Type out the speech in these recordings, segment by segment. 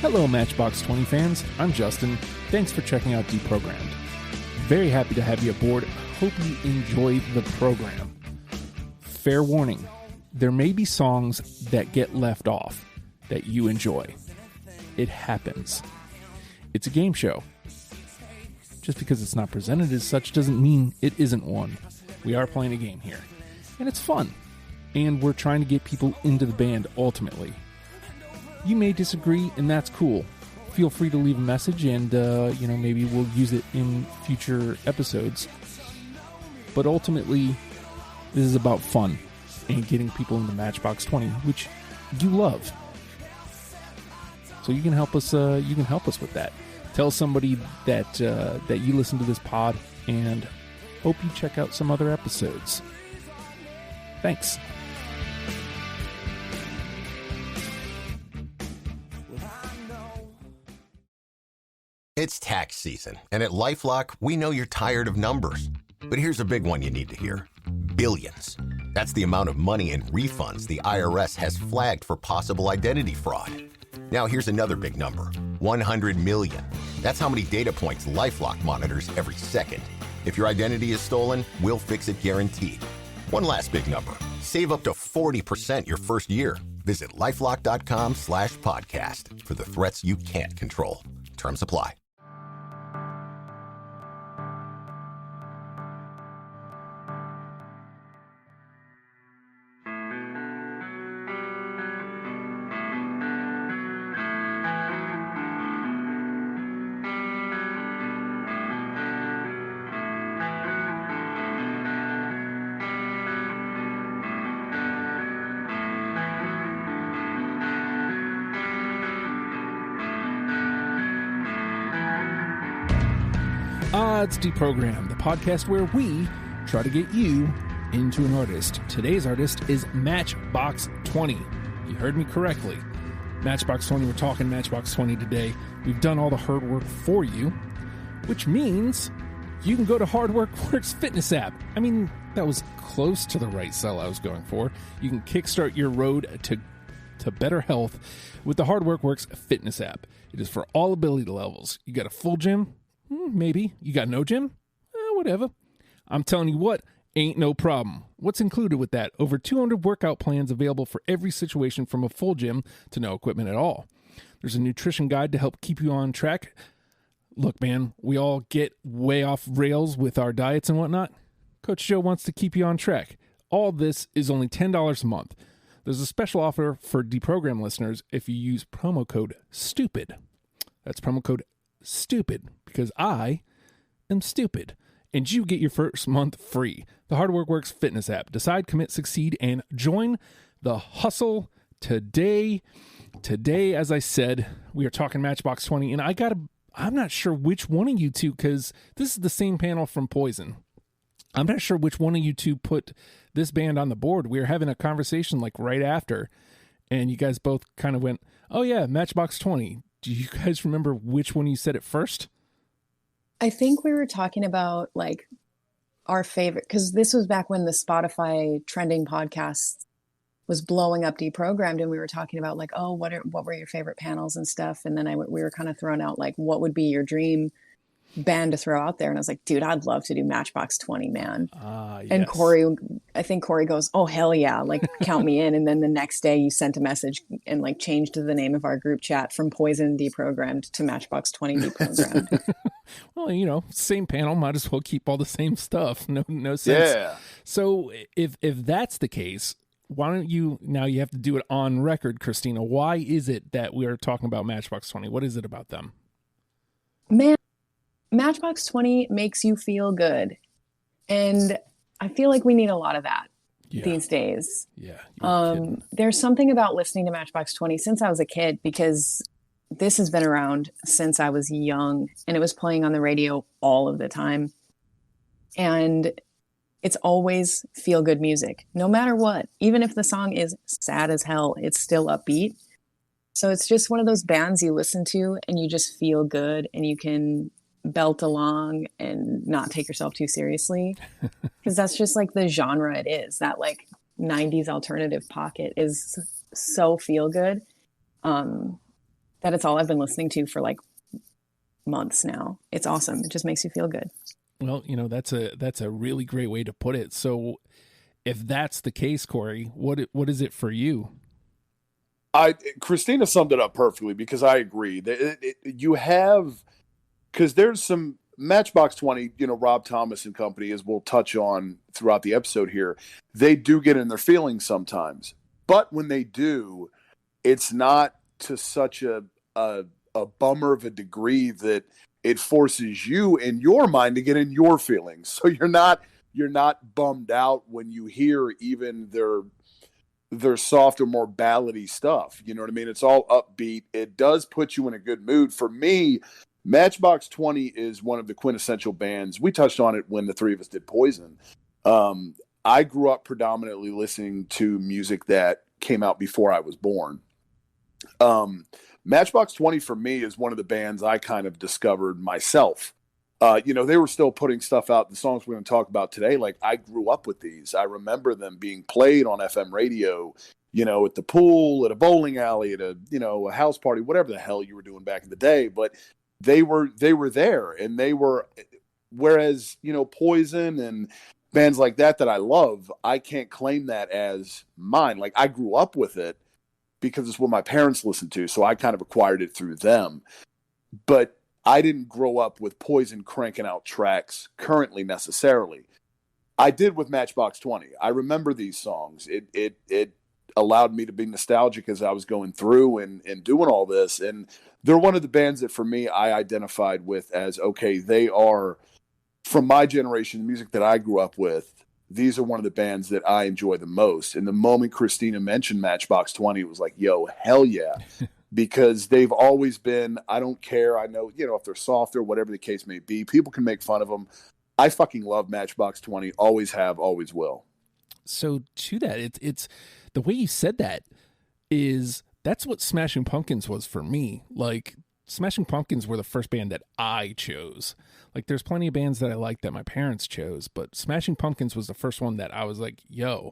Hello, Matchbox 20 fans. I'm Justin. Thanks for checking out Deprogrammed. Very happy to have you aboard. Hope you enjoy the program. Fair warning, there may be songs that get left off that you enjoy. It happens. It's a game show. Just because it's not presented as such doesn't mean it isn't one. We are playing a game here. And it's fun. And we're trying to get people into the band ultimately. You may disagree, and that's cool. Feel free to leave a message, and maybe we'll use it in future episodes. But ultimately, this is about fun and getting people into Matchbox 20, which you love. So you can help us. You can help us with that. Tell somebody that you listen to this pod, and hope you check out some other episodes. Thanks. It's tax season, and at LifeLock, we know you're tired of numbers. But here's a big one you need to hear. Billions. That's the amount of money in refunds the IRS has flagged for possible identity fraud. Now here's another big number. 100 million. That's how many data points LifeLock monitors every second. If your identity is stolen, we'll fix it guaranteed. One last big number. Save up to 40% your first year. Visit lifelock.com/podcast for the threats you can't control. Terms apply. It's Deprogrammed, the podcast where we try to get you into an artist. Today's artist is Matchbox 20. You heard me correctly. Matchbox 20, we're talking Matchbox 20 today. We've done all the hard work for you, which means you can go to HardWorkWorks fitness app. I mean, that was close to the right sell I was going for. You can kickstart your road to better health with the HardWorkWorks fitness app. It is for all ability levels. You got a full gym? Maybe. You got no gym? Whatever. I'm telling you what, ain't no problem. What's included with that? Over 200 workout plans available for every situation, from a full gym to no equipment at all. There's a nutrition guide to help keep you on track. Look, man, we all get way off rails with our diets and whatnot. Coach Joe wants to keep you on track. All this is only $10 a month. There's a special offer for Deprogram listeners if you use promo code STUPID. That's promo code STUPID, because I am stupid. And you get your first month free. The HardWorkWorks fitness app. Decide, commit, succeed, and join the hustle today. Today, as I said, we are talking Matchbox 20, and I'm not sure which one of you two, because this is the same panel from Poison. I'm not sure which one of you two put this band on the board. We were having a conversation like right after, and you guys both kind of went, oh yeah, Matchbox 20. Do you guys remember which one you said it first? I think we were talking about like our favorite, because this was back when the Spotify trending podcast was blowing up Deprogrammed, and we were talking about like, oh, what were your favorite panels and stuff, and then we were kind of throwing out like, what would be your dream band to throw out there, and I was like, dude, I'd love to do Matchbox 20, man. Yes. And I think Cory goes, oh hell yeah, like count me in. And then the next day you sent a message and like changed the name of our group chat from Poison Deprogrammed to Matchbox 20 Deprogrammed. Well, same panel, might as well keep all the same stuff. No sense. Yeah. So if that's the case, why don't you, now you have to do it on record, Christina, why is it that we are talking about Matchbox 20? What is it about them? Man, Matchbox 20 makes you feel good. And I feel like we need a lot of that these days. Yeah. There's something about listening to Matchbox 20 since I was a kid, because this has been around since I was young, and it was playing on the radio all of the time. And it's always feel good music, no matter what. Even if the song is sad as hell, it's still upbeat. So it's just one of those bands you listen to and you just feel good, and you can belt along and not take yourself too seriously, because that's just like the genre it is. That like 90s alternative pocket is so feel good. that it's all I've been listening to for like months now. It's awesome. It just makes you feel good. Well, that's a really great way to put it. So if that's the case, Cory, what is it for you? Christina summed it up perfectly, because I agree that because there's some Matchbox 20, Rob Thomas and company, as we'll touch on throughout the episode here, they do get in their feelings sometimes, but when they do, it's not to such a bummer of a degree that it forces you in your mind to get in your feelings. So you're not bummed out when you hear even their softer, more ballady stuff. You know what I mean? It's all upbeat. It does put you in a good mood. For me, Matchbox 20 is one of the quintessential bands. We touched on it when the three of us did Poison. I grew up predominantly listening to music that came out before I was born. Matchbox 20 for me is one of the bands I kind of discovered myself. They were still putting stuff out, the songs we're going to talk about today. Like, I grew up with these. I remember them being played on FM radio, at the pool, at a bowling alley, at a house party, whatever the hell you were doing back in the day. But they were there, and whereas, Poison and bands like that I love, I can't claim that as mine. Like, I grew up with it because it's what my parents listened to, so I kind of acquired it through them. But I didn't grow up with Poison cranking out tracks currently necessarily. I did with Matchbox 20. I remember these songs. It allowed me to be nostalgic as I was going through and doing all this. And they're one of the bands that, for me, I identified with as, okay, they are, from my generation, the music that I grew up with, these are one of the bands that I enjoy the most. And the moment Christina mentioned Matchbox 20, it was like, yo, hell yeah. Because they've always been, I don't care. I know, if they're soft or whatever the case may be, people can make fun of them. I fucking love Matchbox 20. Always have, always will. So to that, it's the way you said that's what Smashing Pumpkins was for me. Like, Smashing Pumpkins were the first band that I chose. Like, there's plenty of bands that I like that my parents chose, but Smashing Pumpkins was the first one that I was like, it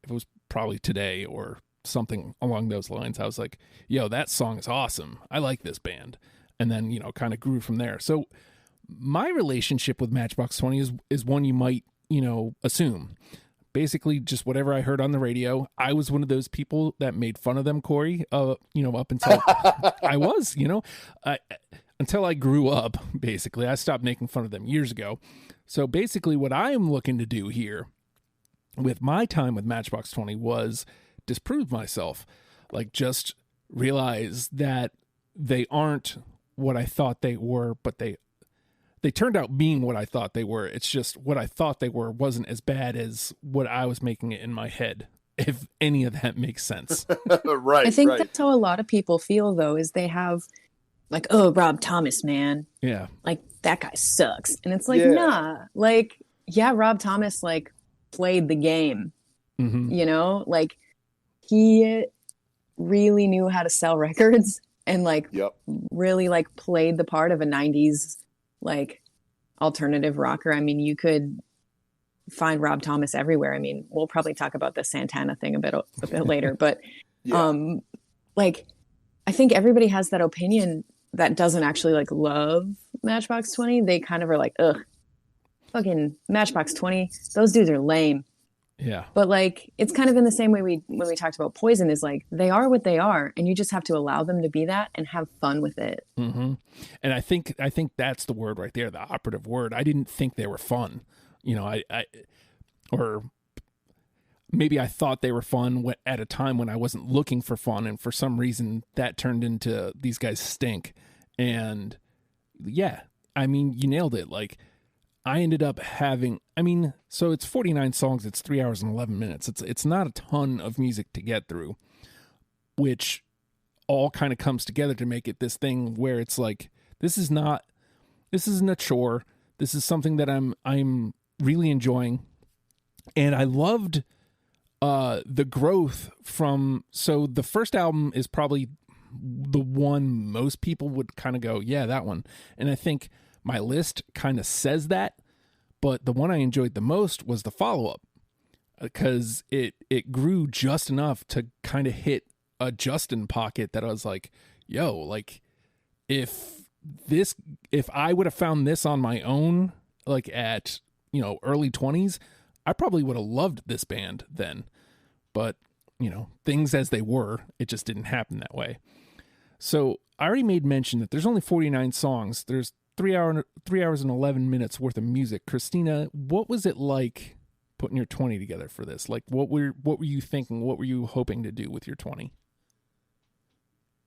was probably today or something along those lines. I was like, yo, that song is awesome. I like this band. And then, kind of grew from there. So my relationship with Matchbox 20 is one you might, assume. Basically, just whatever I heard on the radio. I was one of those people that made fun of them, Cory, up until I was, until I grew up, basically. I stopped making fun of them years ago. So basically what I am looking to do here with my time with Matchbox 20 was disprove myself. Like, just realize that they aren't what I thought they were, but they turned out being what I thought they were. It's just what I thought they were wasn't as bad as what I was making it in my head, if any of that makes sense. Right. I think that's how a lot of people feel, though, is they have like, oh, Rob Thomas, man. Yeah. Like, that guy sucks. And it's like, nah. Like, yeah, Rob Thomas, like, played the game. Mm-hmm. Like, he really knew how to sell records and, like, really, like, played the part of a 90s, like, alternative rocker. I mean, you could find Rob Thomas everywhere. I mean, we'll probably talk about the Santana thing a bit later, but like, I think everybody has that opinion that doesn't actually like love Matchbox 20. They kind of are like, ugh, fucking Matchbox 20. Those dudes are lame. Yeah. But like, it's kind of in the same way when we talked about Poison, is like, they are what they are, and you just have to allow them to be that and have fun with it. Mm-hmm. And I think that's the word right there, the operative word. I didn't think they were fun. Or maybe I thought they were fun at a time when I wasn't looking for fun, and for some reason that turned into these guys stink. And yeah, I mean, you nailed it. Like, I ended up having, so it's 49 songs, it's 3 hours and 11 minutes. It's not a ton of music to get through, which all kind of comes together to make it this thing where it's like, this isn't a chore. This is something that I'm really enjoying. And I loved the growth from, so the first album is probably the one most people would kind of go, yeah, that one. And I think my list kind of says that, but the one I enjoyed the most was the follow-up, because it grew just enough to kind of hit a Justin pocket that I was like, yo, like if I would have found this on my own, like at, early 20s, I probably would have loved this band then. But, things as they were, it just didn't happen that way. So I already made mention that there's only 49 songs. There's 3 hours and 11 minutes worth of music. Christina, what was it like putting your 20 together for this? Like, what were you thinking? What were you hoping to do with your 20?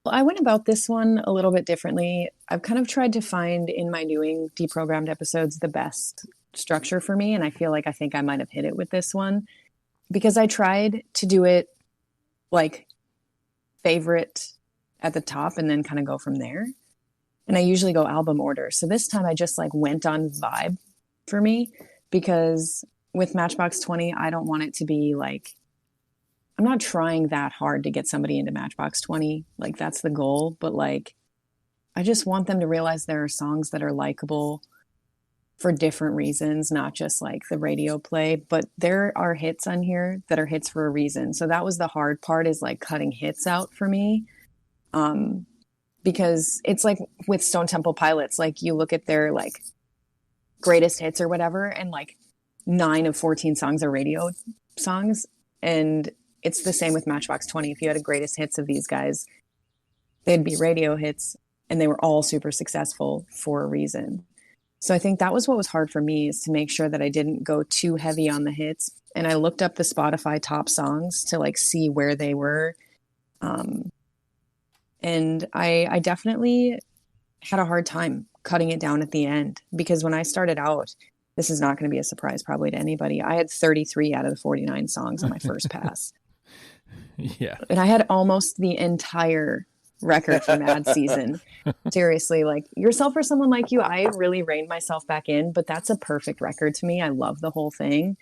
Well, I went about this one a little bit differently. I've kind of tried to find in my doing deprogrammed episodes the best structure for me. And I think I might have hit it with this one, because I tried to do it like favorite at the top and then kind of go from there. And I usually go album order. So this time I just like went on vibe for me, because with Matchbox 20, I don't want it to be like, I'm not trying that hard to get somebody into Matchbox 20. Like that's the goal. But like, I just want them to realize there are songs that are likable for different reasons, not just like the radio play, but there are hits on here that are hits for a reason. So that was the hard part, is like cutting hits out for me. Because it's like with Stone Temple Pilots, like you look at their like greatest hits or whatever, and like 9 of 14 songs are radio songs. And it's the same with Matchbox 20. If you had a greatest hits of these guys, they'd be radio hits, and they were all super successful for a reason. So I think that was what was hard for me, is to make sure that I didn't go too heavy on the hits. And I looked up the Spotify top songs to like see where they were. And I definitely had a hard time cutting it down at the end, because when I started out, this is not going to be a surprise probably to anybody, I had 33 out of the 49 songs on my first pass. Yeah. And I had almost the entire record for Mad Season. Seriously, like Yourself or Someone Like You, I really reined myself back in, but that's a perfect record to me. I love the whole thing.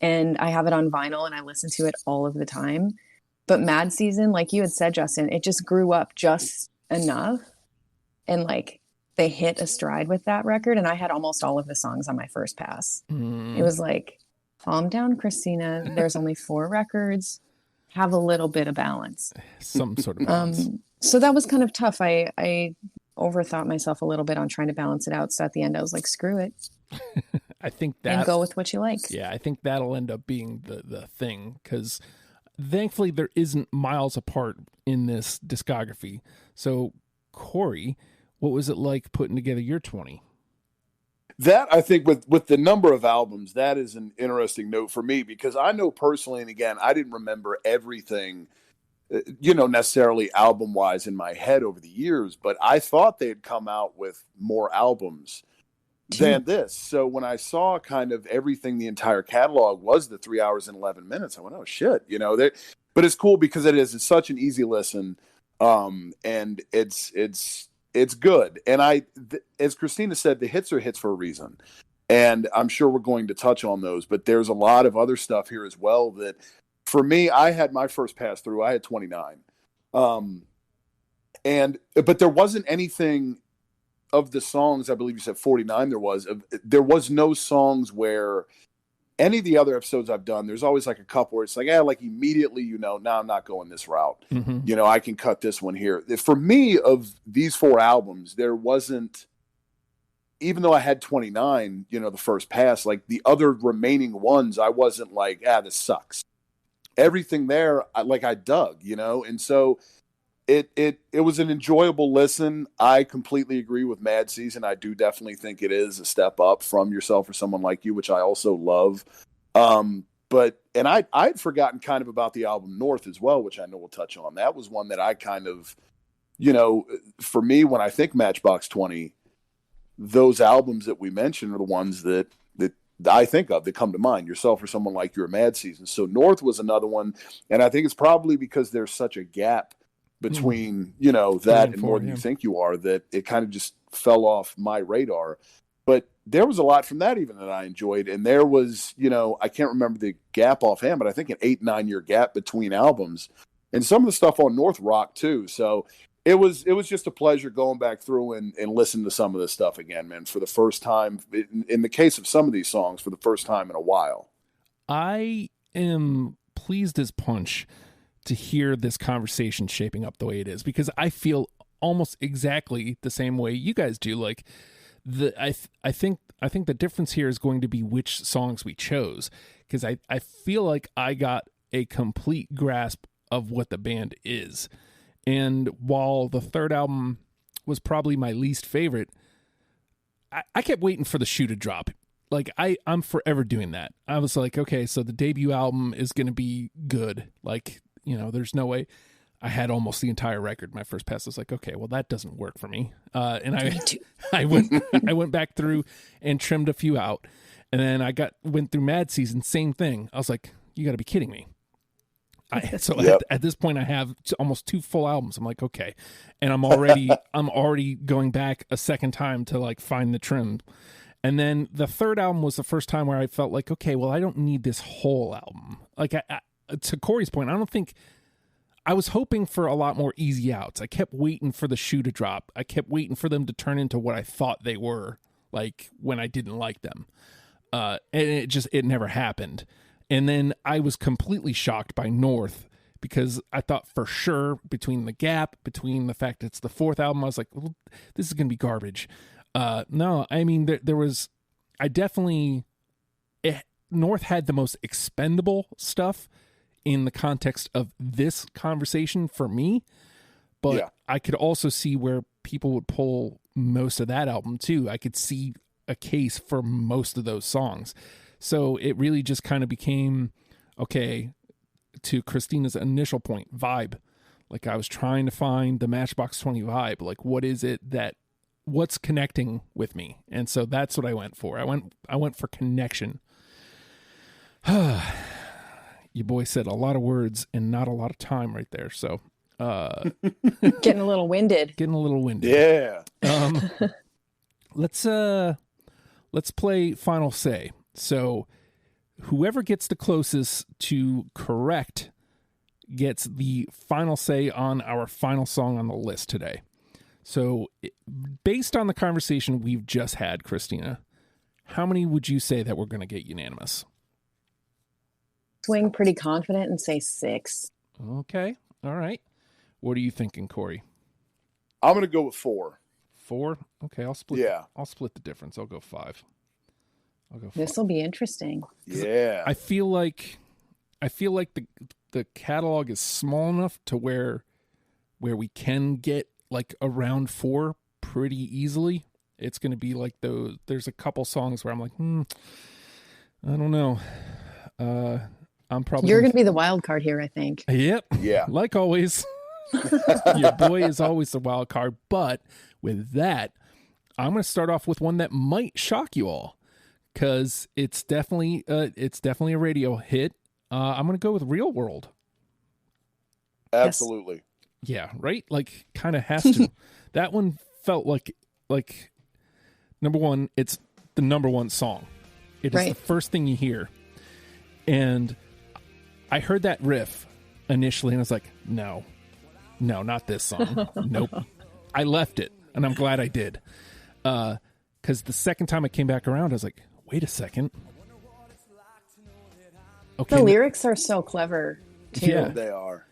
And I have it on vinyl and I listen to it all of the time. But Mad Season, like you had said, Justin, it just grew up just enough. And like they hit a stride with that record. And I had almost all of the songs on my first pass. It was like, calm down, Christina. There's only 4 records. Have a little bit of balance. Some sort of balance. So that was kind of tough. I overthought myself a little bit on trying to balance it out. So at the end, I was like, screw it. I think that, and go with what you like. Yeah, I think that'll end up being the thing, because thankfully there isn't miles apart in this discography. So, Cory, what was it like putting together your 20? That, I think, with the number of albums, that is an interesting note for me, because I know personally, and again, I didn't remember everything, necessarily album-wise in my head over the years, but I thought they had come out with more albums than this. So when I saw kind of everything, the entire catalog was the 3 hours and 11 minutes, I went, oh shit, but it's cool because it's such an easy listen. And it's good. And as Christina said, the hits are hits for a reason. And I'm sure we're going to touch on those, but there's a lot of other stuff here as well that, for me, I had my first pass through, I had 29. But there wasn't anything of the songs, I believe you said 49 there was no songs where any of the other episodes I've done, there's always like a couple where it's like, like immediately, now I'm not going this route. Mm-hmm. I can cut this one here. For me, of these 4 albums, there wasn't, even though I had 29, the first pass, like the other remaining ones, I wasn't like, this sucks. Everything there, I dug, and so it was an enjoyable listen. I completely agree with Mad Season. I do definitely think it is a step up from Yourself or Someone Like You, which I also love. But I'd forgotten kind of about the album North as well, which I know we'll touch on. That was one that I kind of, for me, when I think Matchbox 20, those albums that we mentioned are the ones that I think of that come to mind. Yourself or Someone Like You, or Mad Season. So North was another one, and I think it's probably because there's such a gap between that and More Than You Think You Are, that it kind of just fell off my radar. But there was a lot from that even that I enjoyed, and there was I can't remember the gap offhand, but I think an 8-9 year gap between albums, and some of the stuff on North rock too. So it was just a pleasure going back through and listen to some of this stuff again, man, for the first time. In the case of some of these songs, for the first time in a while. I am pleased as punch to hear this conversation shaping up the way it is, because I feel almost exactly the same way you guys do. Like I think the difference here is going to be which songs we chose, because I feel like I got a complete grasp of what the band is. And while the third album was probably my least favorite, I kept waiting for the shoe to drop. Like I'm forever doing that. I was like, okay, so the debut album is going to be good. Like, you know, there's no way. I had almost the entire record. My first pass was like, okay, well that doesn't work for me. And I went back through and trimmed a few out. And then went through Mad Season, same thing. I was like, you got to be kidding me. At this point I have almost 2 full albums. I'm like, okay. And I'm already going back a second time to like find the trim. And then the third album was the first time where I felt like, okay, well, I don't need this whole album. Like to Cory's point, I was hoping for a lot more easy outs. I kept waiting for the shoe to drop. I kept waiting for them to turn into what I thought they were, like when I didn't like them. And it never happened. And then I was completely shocked by North, because I thought for sure between the gap, between the fact it's the 4th album, I was like, well, this is going to be garbage. No, I mean, North had the most expendable stuff in the context of this conversation for me, but I could also see where people would pull most of that album too. I could see a case for most of those songs. So it really just kind of became, okay, to Christina's initial point, vibe. Like I was trying to find the Matchbox 20 vibe. Like what is it what's connecting with me? And so that's what I went for. I went for connection. Your boy said a lot of words and not a lot of time right there. So getting a little winded. Yeah. Let's play Final Say. So whoever gets the closest to correct gets the final say on our final song on the list today. So based on the conversation we've just had, Christina, how many would you say that we're going to get unanimous? Swing pretty confident and say 6. Okay. All right. What are you thinking, Cory? I'm going to go with 4. 4? Okay. I'll split the difference. I'll go 5. This will be interesting. Yeah. I feel like the catalog is small enough to where we can get like around 4 pretty easily. It's going to be like there's a couple songs where I'm like, I don't know. You're going to be the wild card here, I think. Yep. Yeah. Like always. Your boy is always the wild card. But with that, I'm going to start off with one that might shock you all, because it's definitely a radio hit. I'm going to go with Real World. Absolutely. Yeah, right? Like, kind of has to. That one felt like number one, it's the number one song. It is the first thing you hear. And I heard that riff initially, and I was like, no, not this song. Nope. I left it, and I'm glad I did. Because the second time I came back around, I was like, wait a second. Okay, the lyrics are so clever, too. Yeah, they are.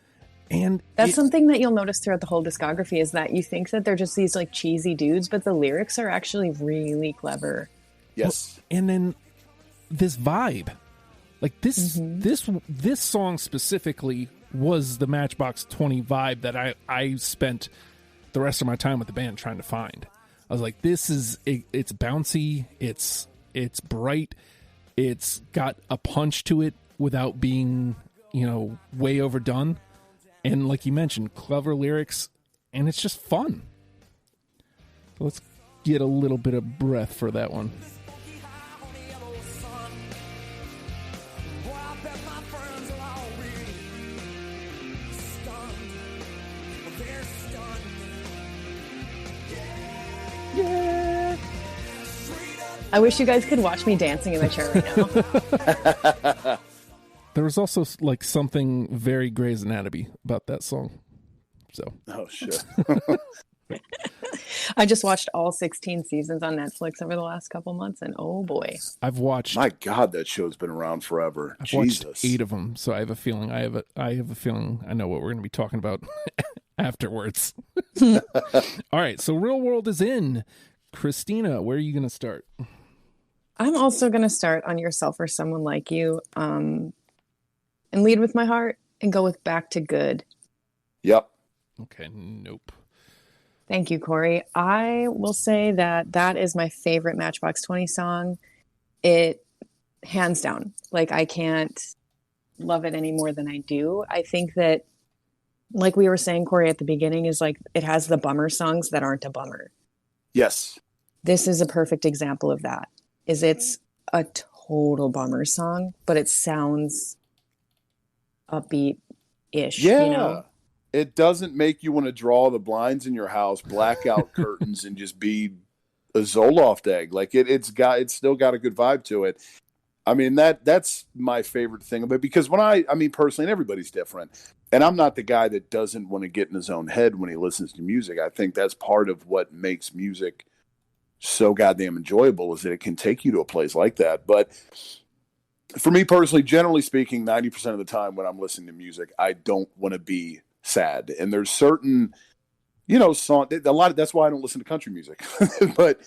And that's something that you'll notice throughout the whole discography, is that you think that they're just these like cheesy dudes, but the lyrics are actually really clever. Yes. And then this vibe, like this song specifically was the Matchbox 20 vibe that I spent the rest of my time with the band trying to find. I was like, it's bouncy, it's bright, it's got a punch to it without being, way overdone. And like you mentioned, clever lyrics, and it's just fun. So let's get a little bit of breath for that one. Yeah. I wish you guys could watch me dancing in my chair right now. There was also like something very Grey's Anatomy about that song. So. Oh shit. I just watched all 16 seasons on Netflix over the last couple months, and oh boy. I've watched. My God, that show's been around forever. I've watched 8 of them, so I have a feeling. I have a feeling I know what we're going to be talking about afterwards. All right, so Real World is in. Christina, where are you going to start? I'm also going to start on Yourself or Someone Like You, and lead with my heart and go with Back to Good. Yep. Okay, nope. Thank you, Cory. I will say that is my favorite Matchbox 20 song. It, hands down, like I can't love it any more than I do. I think that, like we were saying, Cory, at the beginning, is like it has the bummer songs that aren't a bummer. Yes. This is a perfect example of that. It's a total bummer song, but it sounds upbeat-ish, Yeah. you know? It doesn't make you want to draw the blinds in your house, blackout curtains, and just be a Zoloft egg. Like it's still got a good vibe to it. I mean, that's my favorite thing of it, because when I mean, personally, and everybody's different, and I'm not the guy that doesn't want to get in his own head when he listens to music. I think that's part of what makes music so goddamn enjoyable, is that it can take you to a place like that. But for me personally, generally speaking, 90% of the time when I'm listening to music, I don't want to be sad. And there's certain, song, that's why I don't listen to country music. But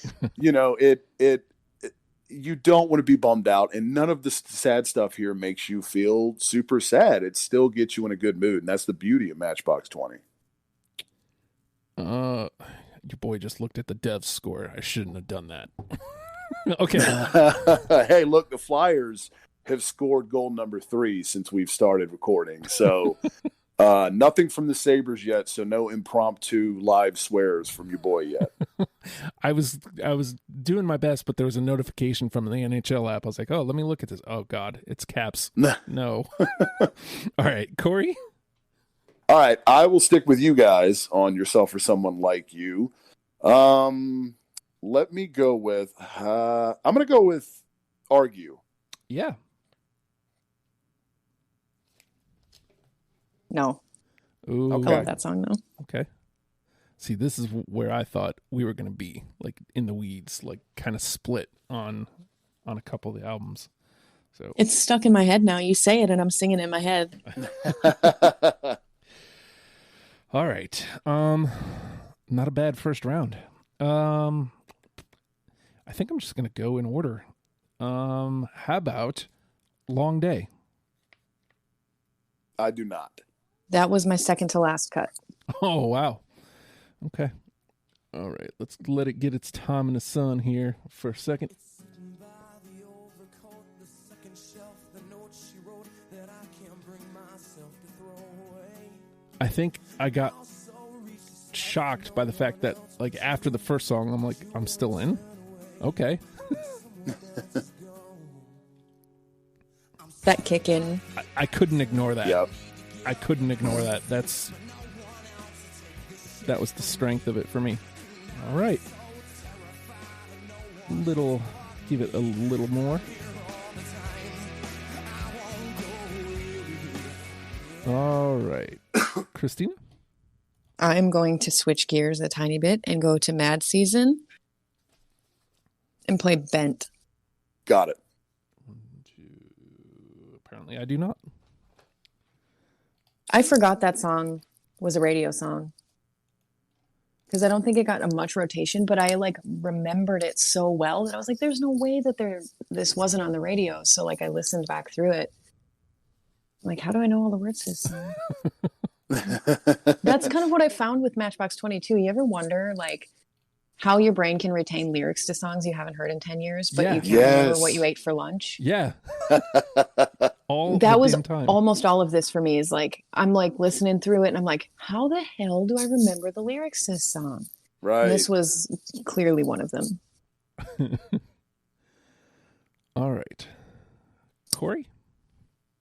you don't want to be bummed out, and none of the sad stuff here makes you feel super sad. It still gets you in a good mood, and that's the beauty of Matchbox 20. Your boy just looked at the dev score. I shouldn't have done that. Okay. Hey, look, the Flyers have scored goal number 3 since we've started recording. So nothing from the Sabres yet, so no impromptu live swears from your boy yet. I was doing my best, but there was a notification from the NHL app. I was like, oh, let me look at this. Oh, God, it's Caps. No. All right, Cory? All right, I will stick with you guys on Yourself or Someone Like You. Let me go with, I'm going to go with Argue. Yeah. No. Ooh. Okay. I love that song, though. Okay. See, this is where I thought we were going to be, like in the weeds, like kind of split on a couple of the albums. So it's stuck in my head now. You say it, and I'm singing it in my head. All right. Not a bad first round. I think I'm just going to go in order. How about Long Day? I do not. That was my second to last cut. Oh, wow. Okay. All right. Let's let it get its time in the sun here for a second. I think I got shocked by the fact that, like, after the first song, I'm like, I'm still in? Okay. That kick in. I couldn't ignore that. Yep. I couldn't ignore that. That was the strength of it for me. All right. Give it a little more. All right. Christina? I'm going to switch gears a tiny bit and go to Mad Season and play Bent. Got it. 1, 2. Apparently I do not. I forgot that song was a radio song because I don't think it got much rotation, but I remembered it so well that I was like, there's no way that this wasn't on the radio. So I listened back through it. I'm like, how do I know all the words to this song? That's kind of what I found with Matchbox 22. You ever wonder how your brain can retain lyrics to songs you haven't heard in 10 years, but you can't remember what you ate for lunch? Yeah. That was almost all of this for me, is I'm listening through it and I'm like, how the hell do I remember the lyrics to this song? Right. And this was clearly one of them. All right. Cory?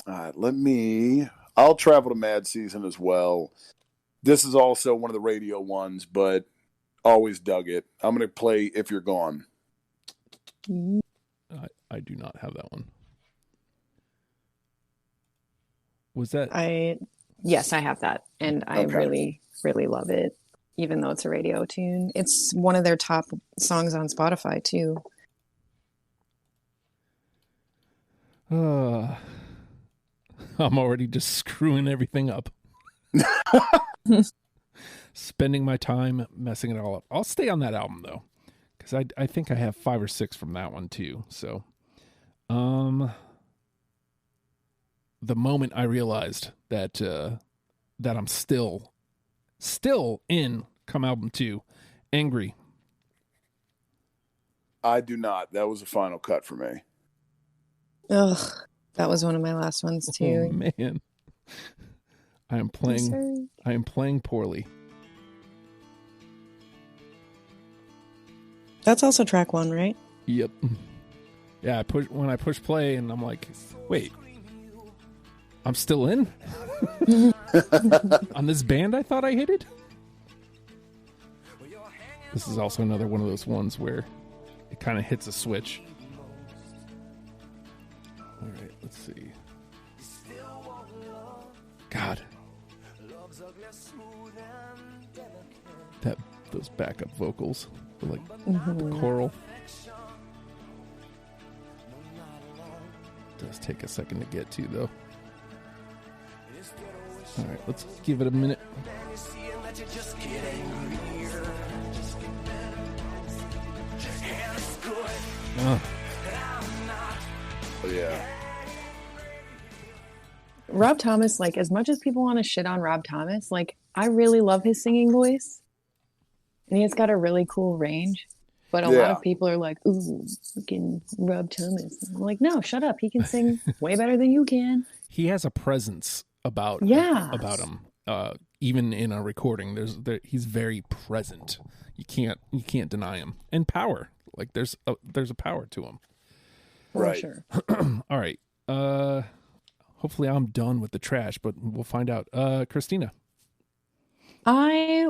All right, I'll travel to Mad Season as well. This is also one of the radio ones, but always dug it. I'm going to play If You're Gone. I do not have that one. Was that? Yes, I have that. And I really, really love it, even though it's a radio tune. It's one of their top songs on Spotify, too. I'm already just screwing everything up. spending my time messing it all up. I'll stay on that album though, because I think I have 5 or 6 from that one too. So, the moment I realized that that I'm still in Come Album 2, Angry. I do not. That was a final cut for me. Ugh, that was one of my last ones too. Oh man, I am playing poorly. That's also track 1, right? Yep. Yeah, when I push play and I'm like, wait, I'm still in on this band I thought I hated. This is also another one of those ones where it kind of hits a switch. All right, let's see. God, those backup vocals, like the choral. Does take a second to get to though. All right, let's give it a minute. Oh, yeah. Rob Thomas, like, as much as people want to shit on Rob Thomas, like, I really love his singing voice. And he's got a really cool range. But a lot of people are like, ooh, fucking Rob Thomas. I'm like, no, shut up. He can sing way better than you can. He has a presence about him. Even in a recording, he's very present. You can't deny him. And power. Like there's a power to him. For sure. All right. Hopefully I'm done with the trash, but we'll find out. Christina. I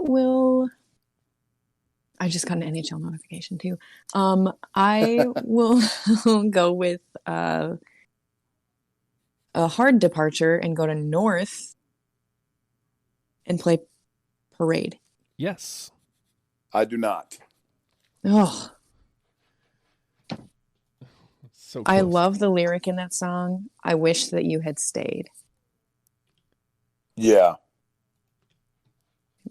just got an NHL notification too. I will go with a hard departure and go to North and play Parade. Yes. I do not. Oh. So close. I love the lyric in that song. I wish that you had stayed. Yeah.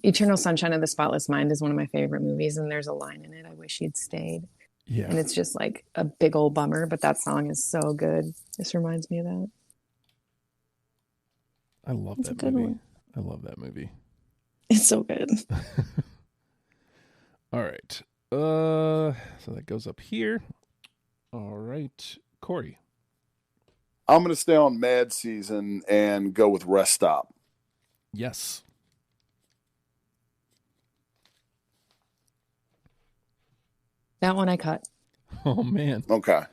Eternal Sunshine of the Spotless Mind is one of my favorite movies, and there's a line in it, I wish you'd stayed. Yeah. And it's just like a big old bummer, but that song is so good. This reminds me of that. I love that movie. One. I love that movie. It's so good. All right. So that goes up here. All right. Cory. I'm going to stay on Mad Season and go with Rest Stop. Yes. That one I cut. Oh, man. Okay.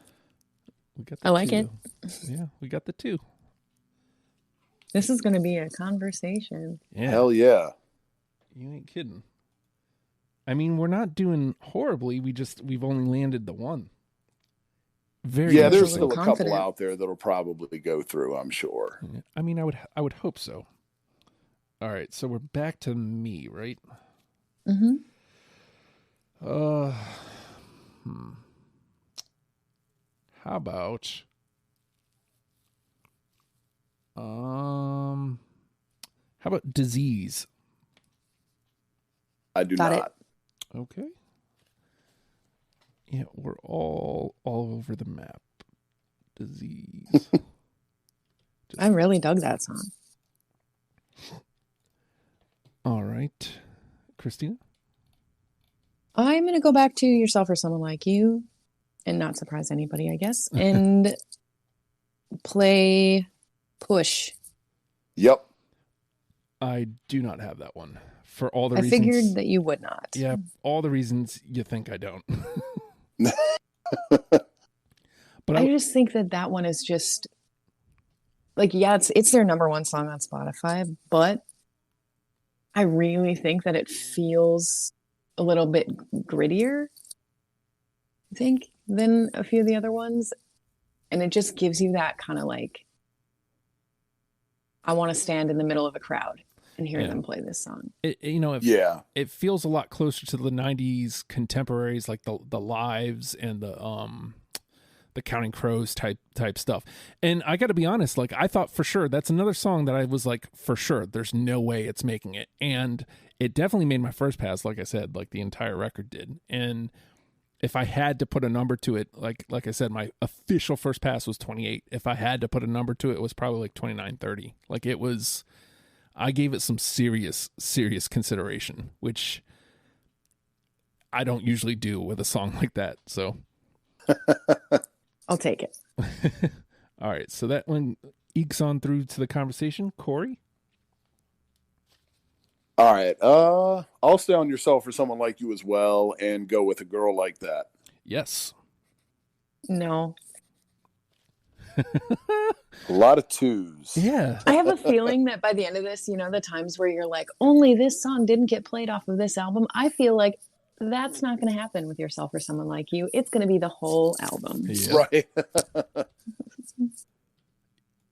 I like it. Yeah, we got the 2. This is going to be a conversation. Yeah. Hell yeah. You ain't kidding. I mean, we're not doing horribly. We've only landed the 1. There's still a couple out there that'll probably go through, I'm sure. Yeah. I mean, I would hope so. All right, so we're back to me, right? Mm-hmm. How about Disease? I do not. Okay. Yeah, we're all over the map. Disease. I really dug that song. All right. Christina? I'm going to go back to Yourself or Someone Like You and not surprise anybody, I guess, and play Push. Yep. I do not have that one for all the I reasons. I figured that you would not. Yeah, all the reasons you think I don't. But I just think that one is just like, yeah, it's their number 1 song on Spotify, but I really think that it feels a little bit grittier, I think, than a few of the other ones. And it just gives you that kind of like, I want to stand in the middle of a crowd and hear them play this song. It feels a lot closer to the 90s contemporaries, like the Lives and the the Counting Crows type stuff. And I got to be honest, like I thought for sure that's another song that I was like, for sure, there's no way it's making it. And it definitely made my first pass, like I said, like the entire record did. And if I had to put a number to it, like I said, my official first pass was 28. If I had to put a number to it, it was probably like 29, 30. Like it was, I gave it some serious consideration, which I don't usually do with a song like that. So I'll take it. All right. So that one ekes on through to the conversation. Cory? All right. I'll stay on Yourself for Someone Like You as well and go with A Girl Like That. Yes. No. A lot of twos. Yeah. I have a feeling that by the end of this, you know, the times where you're like, only this song didn't get played off of this album, I feel like that's not going to happen with Yourself or Someone Like You. It's going to be the whole album. Yeah. Right.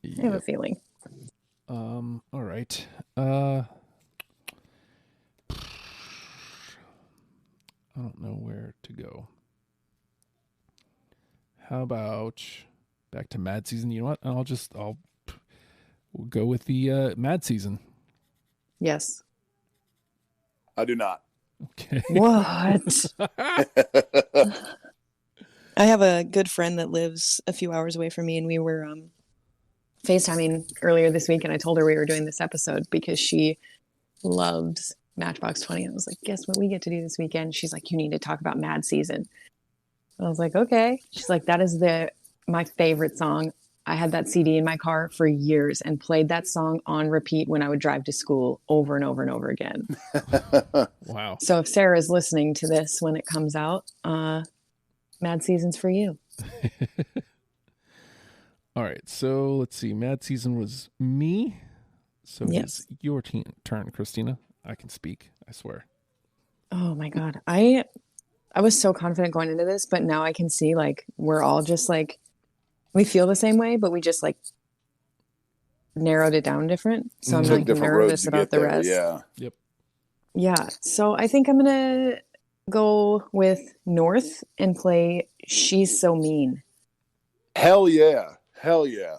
I have a feeling. All right. I don't know where to go. How about back to Mad Season? You know what? We'll go with the Mad Season. Yes. I do not. Okay. What? I have a good friend that lives a few hours away from me, and we were FaceTiming earlier this week, and I told her we were doing this episode because she loves Matchbox 20. I was like, guess what we get to do this weekend? She's like, you need to talk about Mad Season. I was like, okay. She's like, that is my favorite song. I had that CD in my car for years and played that song on repeat when I would drive to school over and over and over again. Wow. So if Sarah's listening to this when it comes out, Mad Season's for you. All right. So let's see. Mad Season was me. So Yes. it's your turn, Christina. I can speak. I swear. Oh my God. I was so confident going into this, but now I can see like we're all just like, we feel the same way, but we just like narrowed it down different. So I'm Took like different nervous roads to about get the there. rest. Yeah. Yep. Yeah. So I think I'm going to go with North and play She's So Mean. Hell yeah. Hell yeah.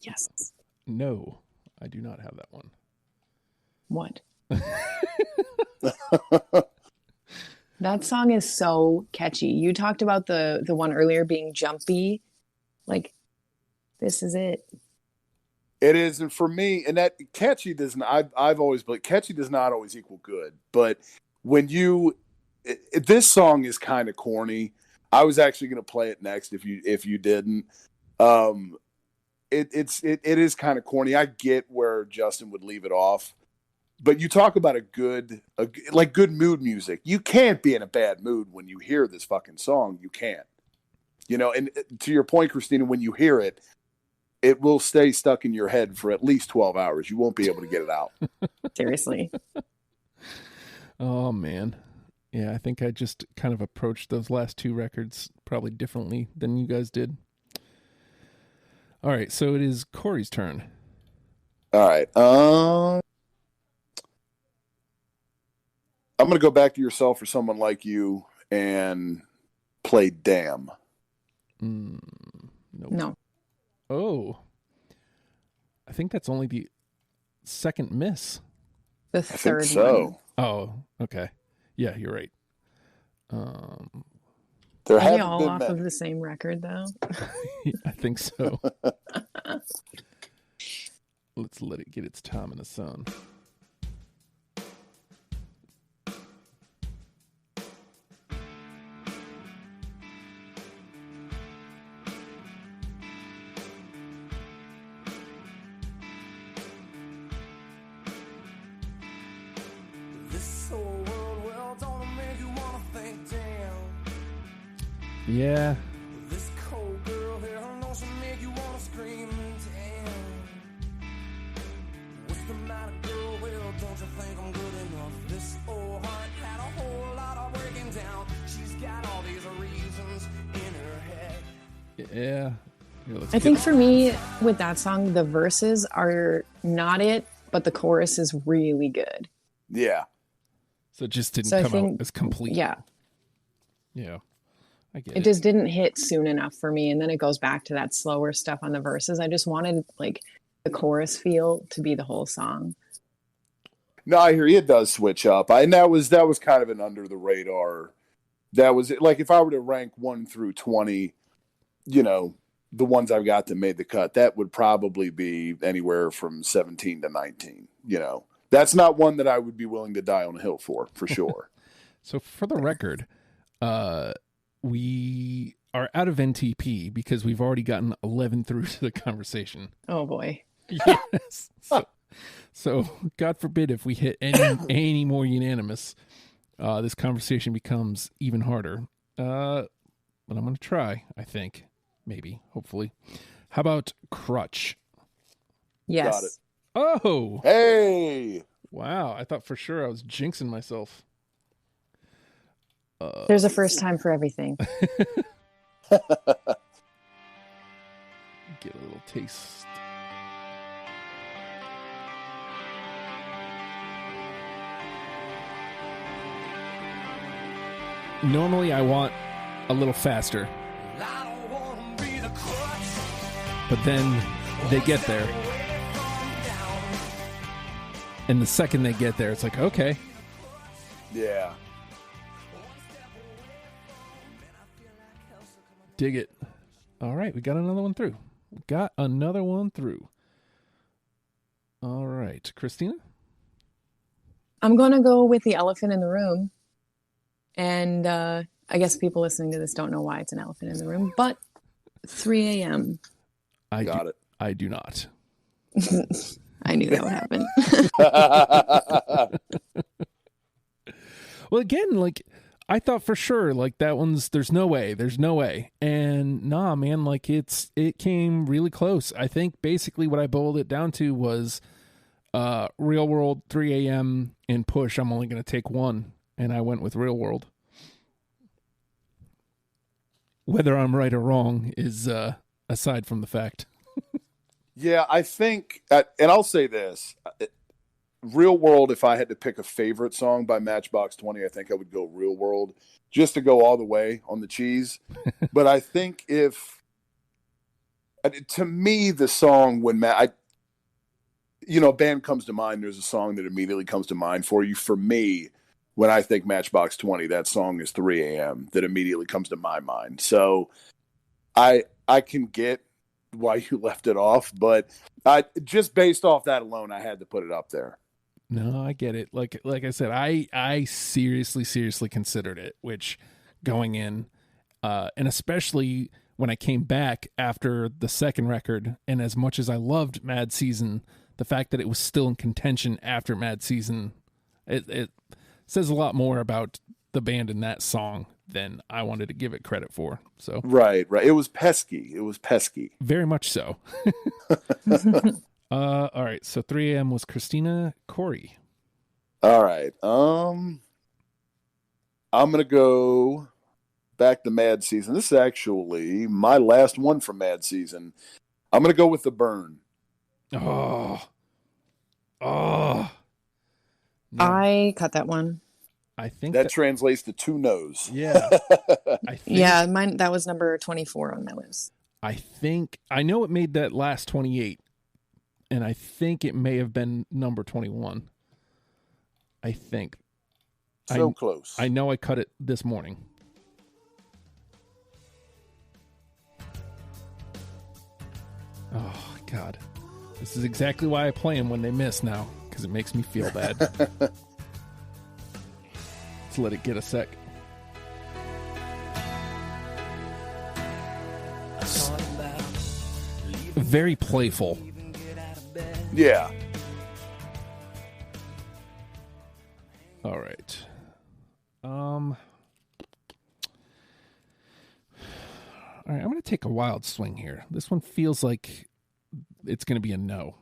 Yes. No, I do not have that one. What? That song is so catchy. You talked about the one earlier being jumpy. Like, this is it. It is, and for me, and that catchy does not. I've always believed catchy does not always equal good. But when this song is kind of corny. I was actually going to play it next if you didn't. It is kind of corny. I get where Justin would leave it off, but you talk about good mood music. You can't be in a bad mood when you hear this fucking song. You can't. You know, and to your point, Christina, when you hear it, it will stay stuck in your head for at least 12 hours. You won't be able to get it out. Seriously. Oh, man. Yeah, I think I just kind of approached those last two records probably differently than you guys did. All right, so it is Cory's turn. All right. I'm going to go back to Yourself for Someone Like You and play Damn. Nope. No. Oh. I think that's only the second miss. The I think third so. one. Oh, okay. Yeah, you're right. There Are they haven't all been off many. of the same record, though? I think so. Let's let it get its time in the sun. Yeah. This cold girl here, I know she'll make you wanna scream, damn. What's the matter, girl? Well, don't you think I'm good enough? This old heart had a whole lot of breaking down. She's got all these reasons in her head. Yeah. Here, let's I get think for me, with that song, the verses are not it, but the chorus is really good. Yeah. So it just didn't So I come think- out as complete. Yeah. Yeah. I get It it. just didn't hit soon enough for me. And then it goes back to that slower stuff on the verses. I just wanted like the chorus feel to be the whole song. No, I hear you. It does switch up. And that was kind of an under the radar. That was like if I were to rank 1 through 20, you know, the ones I've got that made the cut, that would probably be anywhere from 17 to 19. You know, that's not one that I would be willing to die on a hill for sure. So for the record, we are out of NTP because we've already gotten 11 through to the conversation. Oh boy. Yes. So God forbid if we hit any more unanimous, this conversation becomes even harder. But I'm going to try, I think. Maybe, hopefully. How about Crutch? Yes. Got it. Oh! Hey! Wow, I thought for sure I was jinxing myself. There's a first time for everything. Get a little taste. Normally I want a little faster, but then they get there. And the second they get there, it's like, okay. Yeah. Dig it. All right, we got another one through. All right, Christina? I'm going to go with the elephant in the room. And I guess people listening to this don't know why it's an elephant in the room, but 3 a.m. Got it. I do not. I knew that would happen. Well, again, like, I thought for sure, like, that one's, there's no way. And nah, man, like, it came really close. I think basically what I boiled it down to was Real World, 3 a.m., and Push. I'm only going to take one. And I went with Real World. Whether I'm right or wrong is aside from the fact. Yeah, I think, and I'll say this, Real World, if I had to pick a favorite song by Matchbox 20, I think I would go Real World, just to go all the way on the cheese. But I think to me, the song when a band comes to mind, there's a song that immediately comes to mind for you. For me, when I think Matchbox 20, that song is 3 a.m. that immediately comes to my mind. So I can get why you left it off, but just based off that alone, I had to put it up there. No, I get it. Like I said, I seriously considered it, which going in, and especially when I came back after the second record, and as much as I loved Mad Season, the fact that it was still in contention after Mad Season, it says a lot more about the band in that song than I wanted to give it credit for. So right. It was pesky. Very much so. All right. So 3 a.m. was Christina. Cory. All right. I'm gonna go back to Mad Season. This is actually my last one from Mad Season. I'm gonna go with The Burn. Oh. No. I cut that one. I think that translates to 2 no's. Yeah. Mine, that was number 24 on my list. I know it made that last 28, and I think it may have been number 21. I think. So close. I know I cut it this morning. Oh, God. This is exactly why I play them when they miss now, because it makes me feel bad. Let's let it get a sec. Very playful. Yeah. All right. All right, I'm going to take a wild swing here. This one feels like it's going to be a no.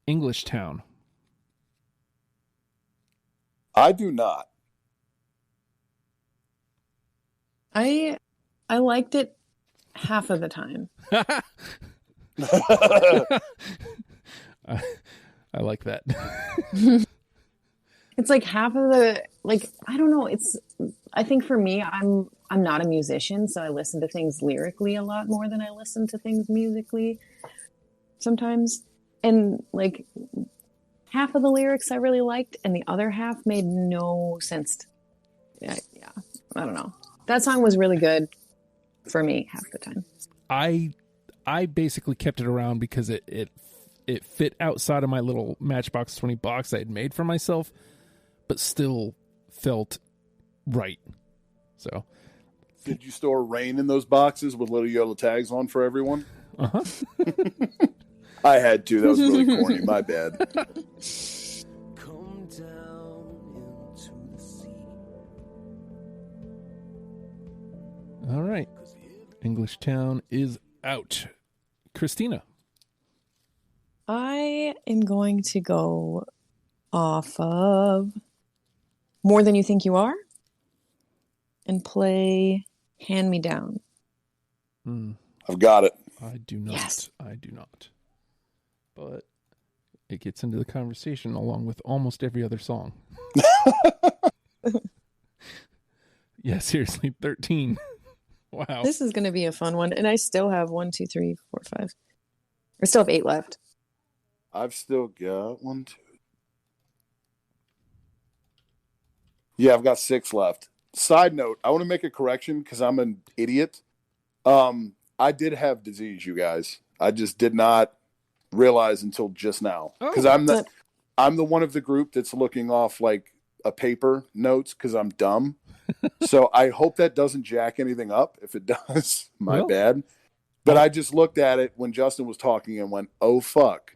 English Town. I do not. I liked it half of the time. I like that. It's like half of the, like, I don't know. I think for me, I'm not a musician, so I listen to things lyrically a lot more than I listen to things musically sometimes. And like half of the lyrics I really liked, and the other half made no sense. Yeah, I don't know. That song was really good for me half the time. I basically kept it around because it fit outside of my little Matchbox 20 box I had made for myself, but still felt right. So, did you store Rain in those boxes with little yellow tags on for everyone? Uh-huh. I had to. That was really corny. My bad. Come down into the sea. All right. English Town is out. Christina. I am going to go off of More Than You Think You Are and play Hand Me Down. I've got it. I do not. Yes. I do not. But it gets into the conversation along with almost every other song. Yeah, seriously, 13. Wow. This is going to be a fun one. And I still have 1, 2, 3, 4, 5. I still have 8 left. I've still got 1, 2. Yeah, I've got 6 left. Side note, I want to make a correction because I'm an idiot. I did have disease, you guys. I just did not realize until just now. Because I'm the one of the group that's looking off like a paper notes because I'm dumb. So I hope that doesn't jack anything up. If it does, my bad. But I just looked at it when Justin was talking and went, "Oh fuck."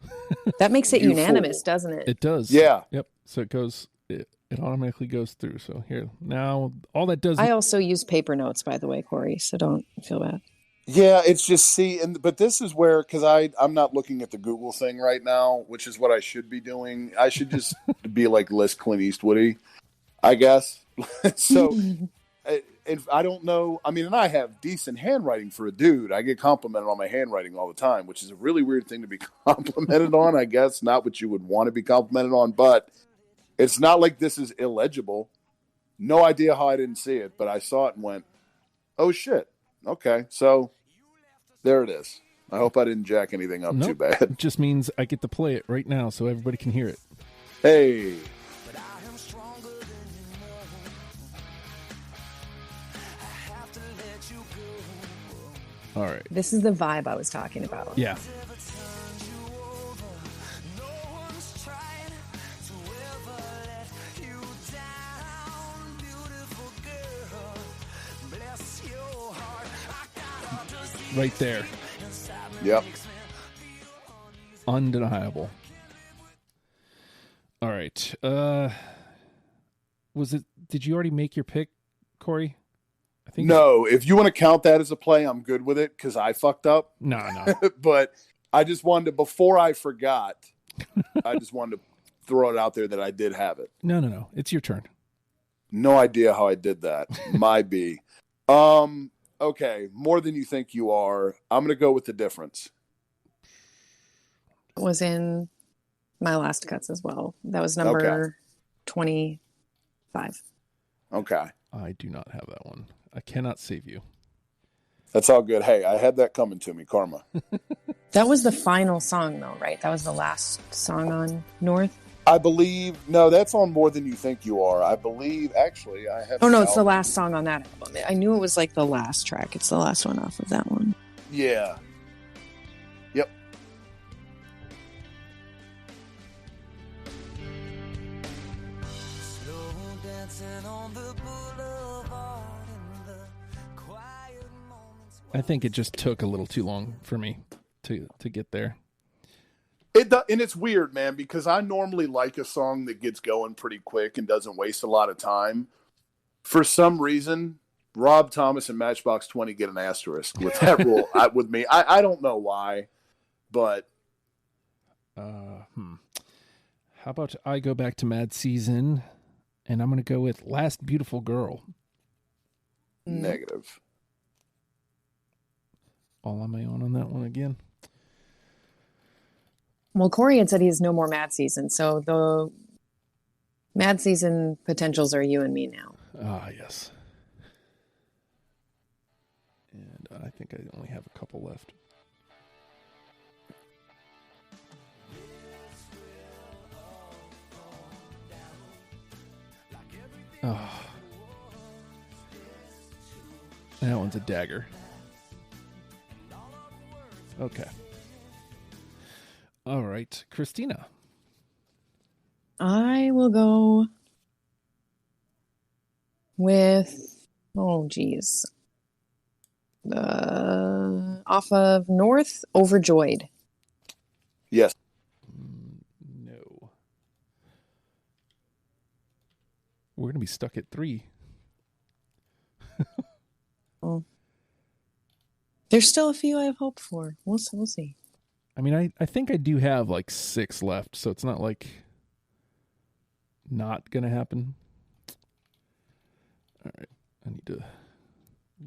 That makes it You unanimous, fool. doesn't it? It does. Yeah. Yep. So it goes, it automatically goes through. So here, now all that does. I also use paper notes, by the way, Cory, so don't feel bad. Yeah, it's just but this is where, because I'm not looking at the Google thing right now, which is what I should be doing. I should just be like less Clint Eastwoody, I guess. So, if I don't know, I mean, and I have decent handwriting for a dude. I get complimented on my handwriting all the time, which is a really weird thing to be complimented on, I guess. Not what you would want to be complimented on, but it's not like this is illegible. No idea how I didn't see it, but I saw it and went, "Oh shit." Okay, so there it is. I hope I didn't jack anything up too bad. It just means I get to play it right now so everybody can hear it. Hey. But I am stronger than you know. I have to let you go. All right. This is the vibe I was talking about. Yeah. Never turned you over. No one's tried to ever let you down. Beautiful girl. Bless your heart. I got all disease Right there. inside me. Yep. Undeniable. All right. Did you already make your pick, Cory? I think No, if you want to count that as a play, I'm good with it because I fucked up. No. But I just wanted to, before I forgot, I just wanted to throw it out there that I did have it. No. It's your turn. No idea how I did that. My B. Okay, More Than You Think You Are. I'm going to go with The Difference. Was in my last cuts as well. That was number 25. Okay. I do not have that one. I cannot save you. That's all good. Hey, I had that coming to me, karma. That was the final song, though, right? That was the last song on North. I believe, no, that's on More Than You Think You Are. I believe, actually, I have. Oh, no, it's the last song on that album. I knew it was like the last track. It's the last one off of that one. Yeah. Yep. Slow dancing on the boulevard in the quiet moments. I think it just took a little too long for me to get there. And it's weird, man, because I normally like a song that gets going pretty quick and doesn't waste a lot of time. For some reason, Rob Thomas and Matchbox 20 get an asterisk with that rule with me. I don't know why, but How about I go back to Mad Season, and I'm going to go with Last Beautiful Girl. negative. All on my own on that one again. Well, Cory had said he has no more Mad Season, so Mad Season potentials are you and me now. Ah, yes. And I think I only have a couple left. Oh. That one's a dagger. Okay. All right, Christina. I will go with, oh geez, off of North, Overjoyed. Yes. No. We're gonna be stuck at 3. Oh. There's still a few I have hope for. We'll see. I mean, I think I do have like 6 left, so it's not like not gonna happen. All right, I need to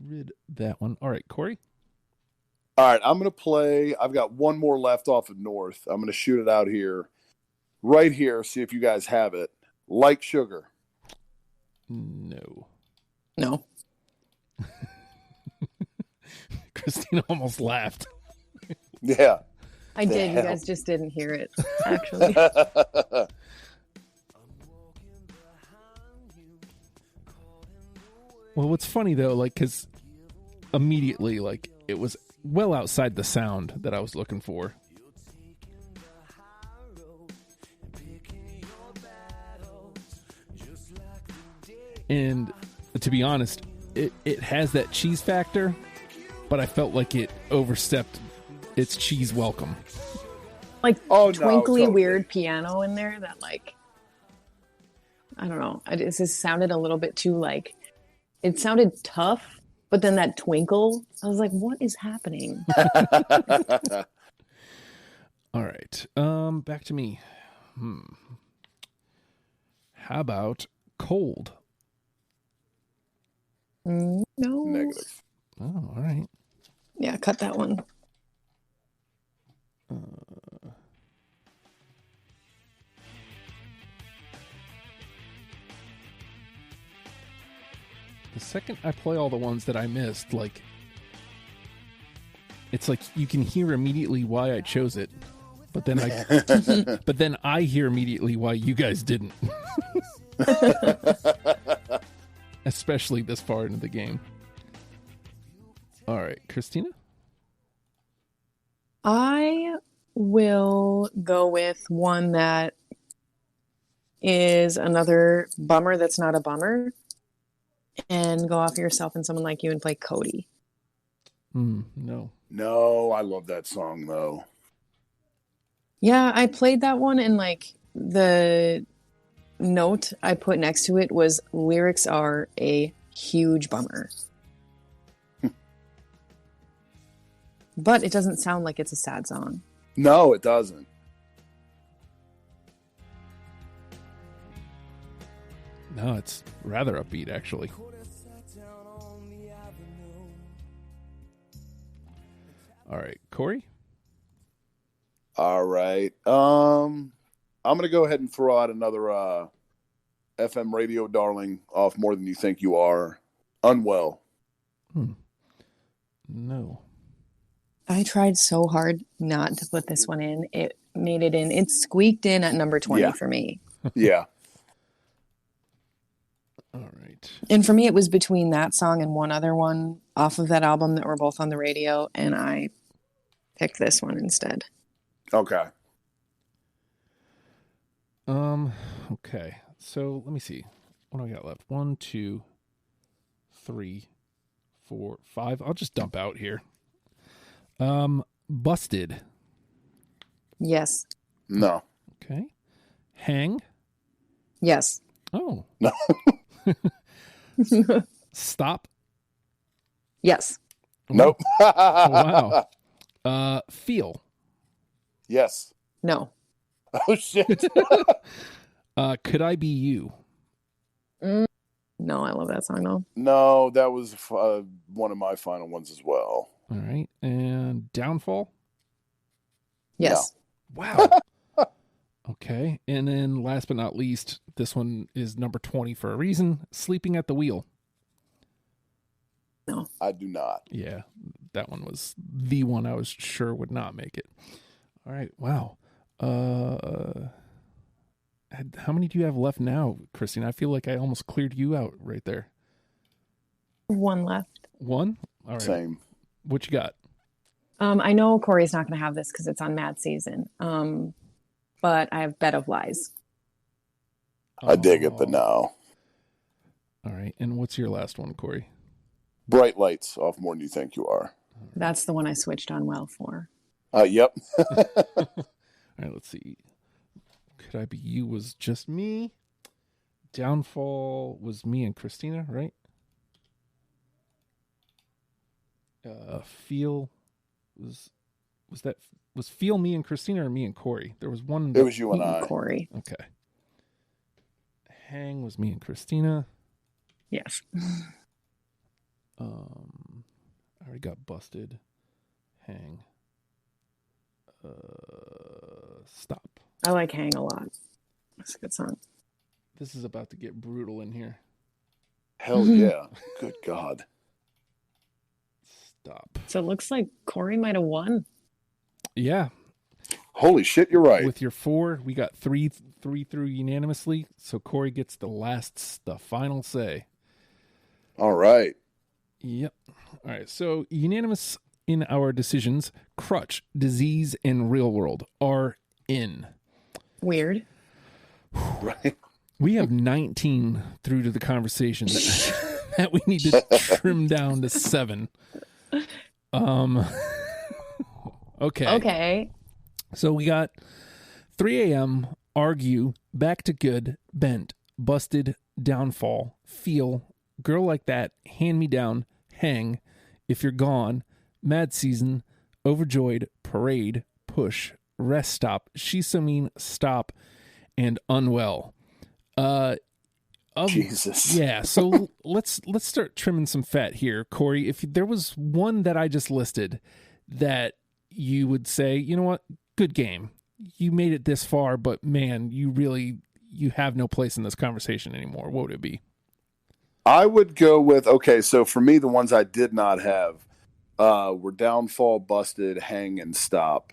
rid that one. All right, Cory. All right, I'm going to play. I've got one more left off of North. I'm going to shoot it out here, right here, see if you guys have it. Like Sugar. No. No. Christina almost laughed. Yeah. I did. You guys just didn't hear it, actually. Well, what's funny though, like, because immediately, like, it was well outside the sound that I was looking for. And to be honest, it has that cheese factor, but I felt like it overstepped its cheese welcome. Like twinkly, totally. weird piano in there that, like, I don't know. It just sounded a little bit too, like, it sounded tough, but then that twinkle, I was like, what is happening? All right. Back to me. How about Cold? No. Negative. Oh, all right. Yeah, cut that one. The second I play all the ones that I missed, like, it's like you can hear immediately why I chose it, but then I hear immediately why you guys didn't. Especially this far into the game. All right, Christina? I will go with one that is another bummer that's not a bummer, and go off yourself and someone like you and play Cody. No. No, I love that song though. Yeah, I played that one, and like the note I put next to it was lyrics are a huge bummer. But it doesn't sound like it's a sad song. No, it doesn't. No, it's rather upbeat, actually. All right, Cory? All right. I'm going to go ahead and throw out another FM radio darling off More Than You Think You Are. Unwell. No. I tried so hard not to put this one in. It made it in. It squeaked in at number 20 for me. Yeah. All right. And for me, it was between that song and one other one off of that album that were both on the radio, and I picked this one instead. Okay. Okay. So let me see. What do I got left? 1, 2, 3, 4, 5. I'll just dump out here. Busted. Yes. No. Okay. Hang. Yes. Oh. No. Stop. Yes. Nope. Oh, wow. Feel. Yes. No. Oh, shit. Could I Be You? No, I love that song though. No, that was one of my final ones as well. All right. And Downfall? Yes. Wow. Okay. And then last but not least, this one is number 20 for a reason. Sleeping at the Wheel. No. I do not. Yeah, that one was the one I was sure would not make it. All right. Wow. How many do you have left now, Christina? I feel like I almost cleared you out right there. One left. One? All right. Same. What you got? I know Cory's not going to have this because it's on Mad Season. But I have Bed of Lies. I dig it, but no. All right. And what's your last one, Cory? Bright Lights off More Than You Think You Are. That's the one I switched on well for. Yep. All right, let's see. Could I Be You was just me. Downfall was me and Christina, right? Feel was Feel me and Christina or me and Cory? There was one. It was you and I. Cory. Okay. Hang was me and Christina. Yes. I already got Busted. Hang. Stop. I like Hang a lot. That's a good song. This is about to get brutal in here. Hell yeah. Good God. Stop. So it looks like Cory might have won. Yeah. Holy shit, you're right. With your 4, we got three through unanimously. So Cory gets the final say. All right. Yep. All right. So unanimous in our decisions. Crutch, Disease, and Real World are in. Weird. Right. We have 19 through to the conversation that we need to trim down to 7. Okay. So we got 3 a.m., Argue, Back to Good, Bent, Busted, Downfall, Feel, Girl Like That, Hand Me Down, Hang, If You're Gone, Mad Season, Overjoyed, Parade, Push, Rest Stop, She's So Mean, Stop, and Unwell. Jesus. Yeah, so let's start trimming some fat here, Cory. If there was one that I just listed that you would say, you know what, good game. You made it this far, but man, you have no place in this conversation anymore. What would it be? I would go with, okay, so for me, the ones I did not have were Downfall, Busted, Hang, and Stop.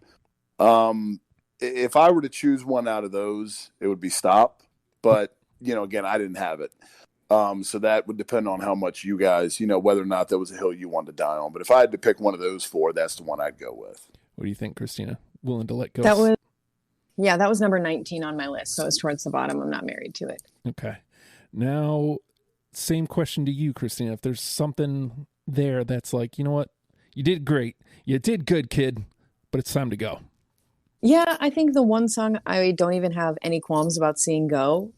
If I were to choose one out of those, it would be Stop. But, again, I didn't have it. So that would depend on how much you guys, whether or not that was a hill you wanted to die on. But if I had to pick one of those 4, that's the one I'd go with. What do you think, Christina? Willing to let go? That was number 19 on my list. So it's towards the bottom. I'm not married to it. Okay. Now, same question to you, Christina. If there's something there that's like, you know what? You did great. You did good, kid, but it's time to go. Yeah, I think the one song I don't even have any qualms about seeing go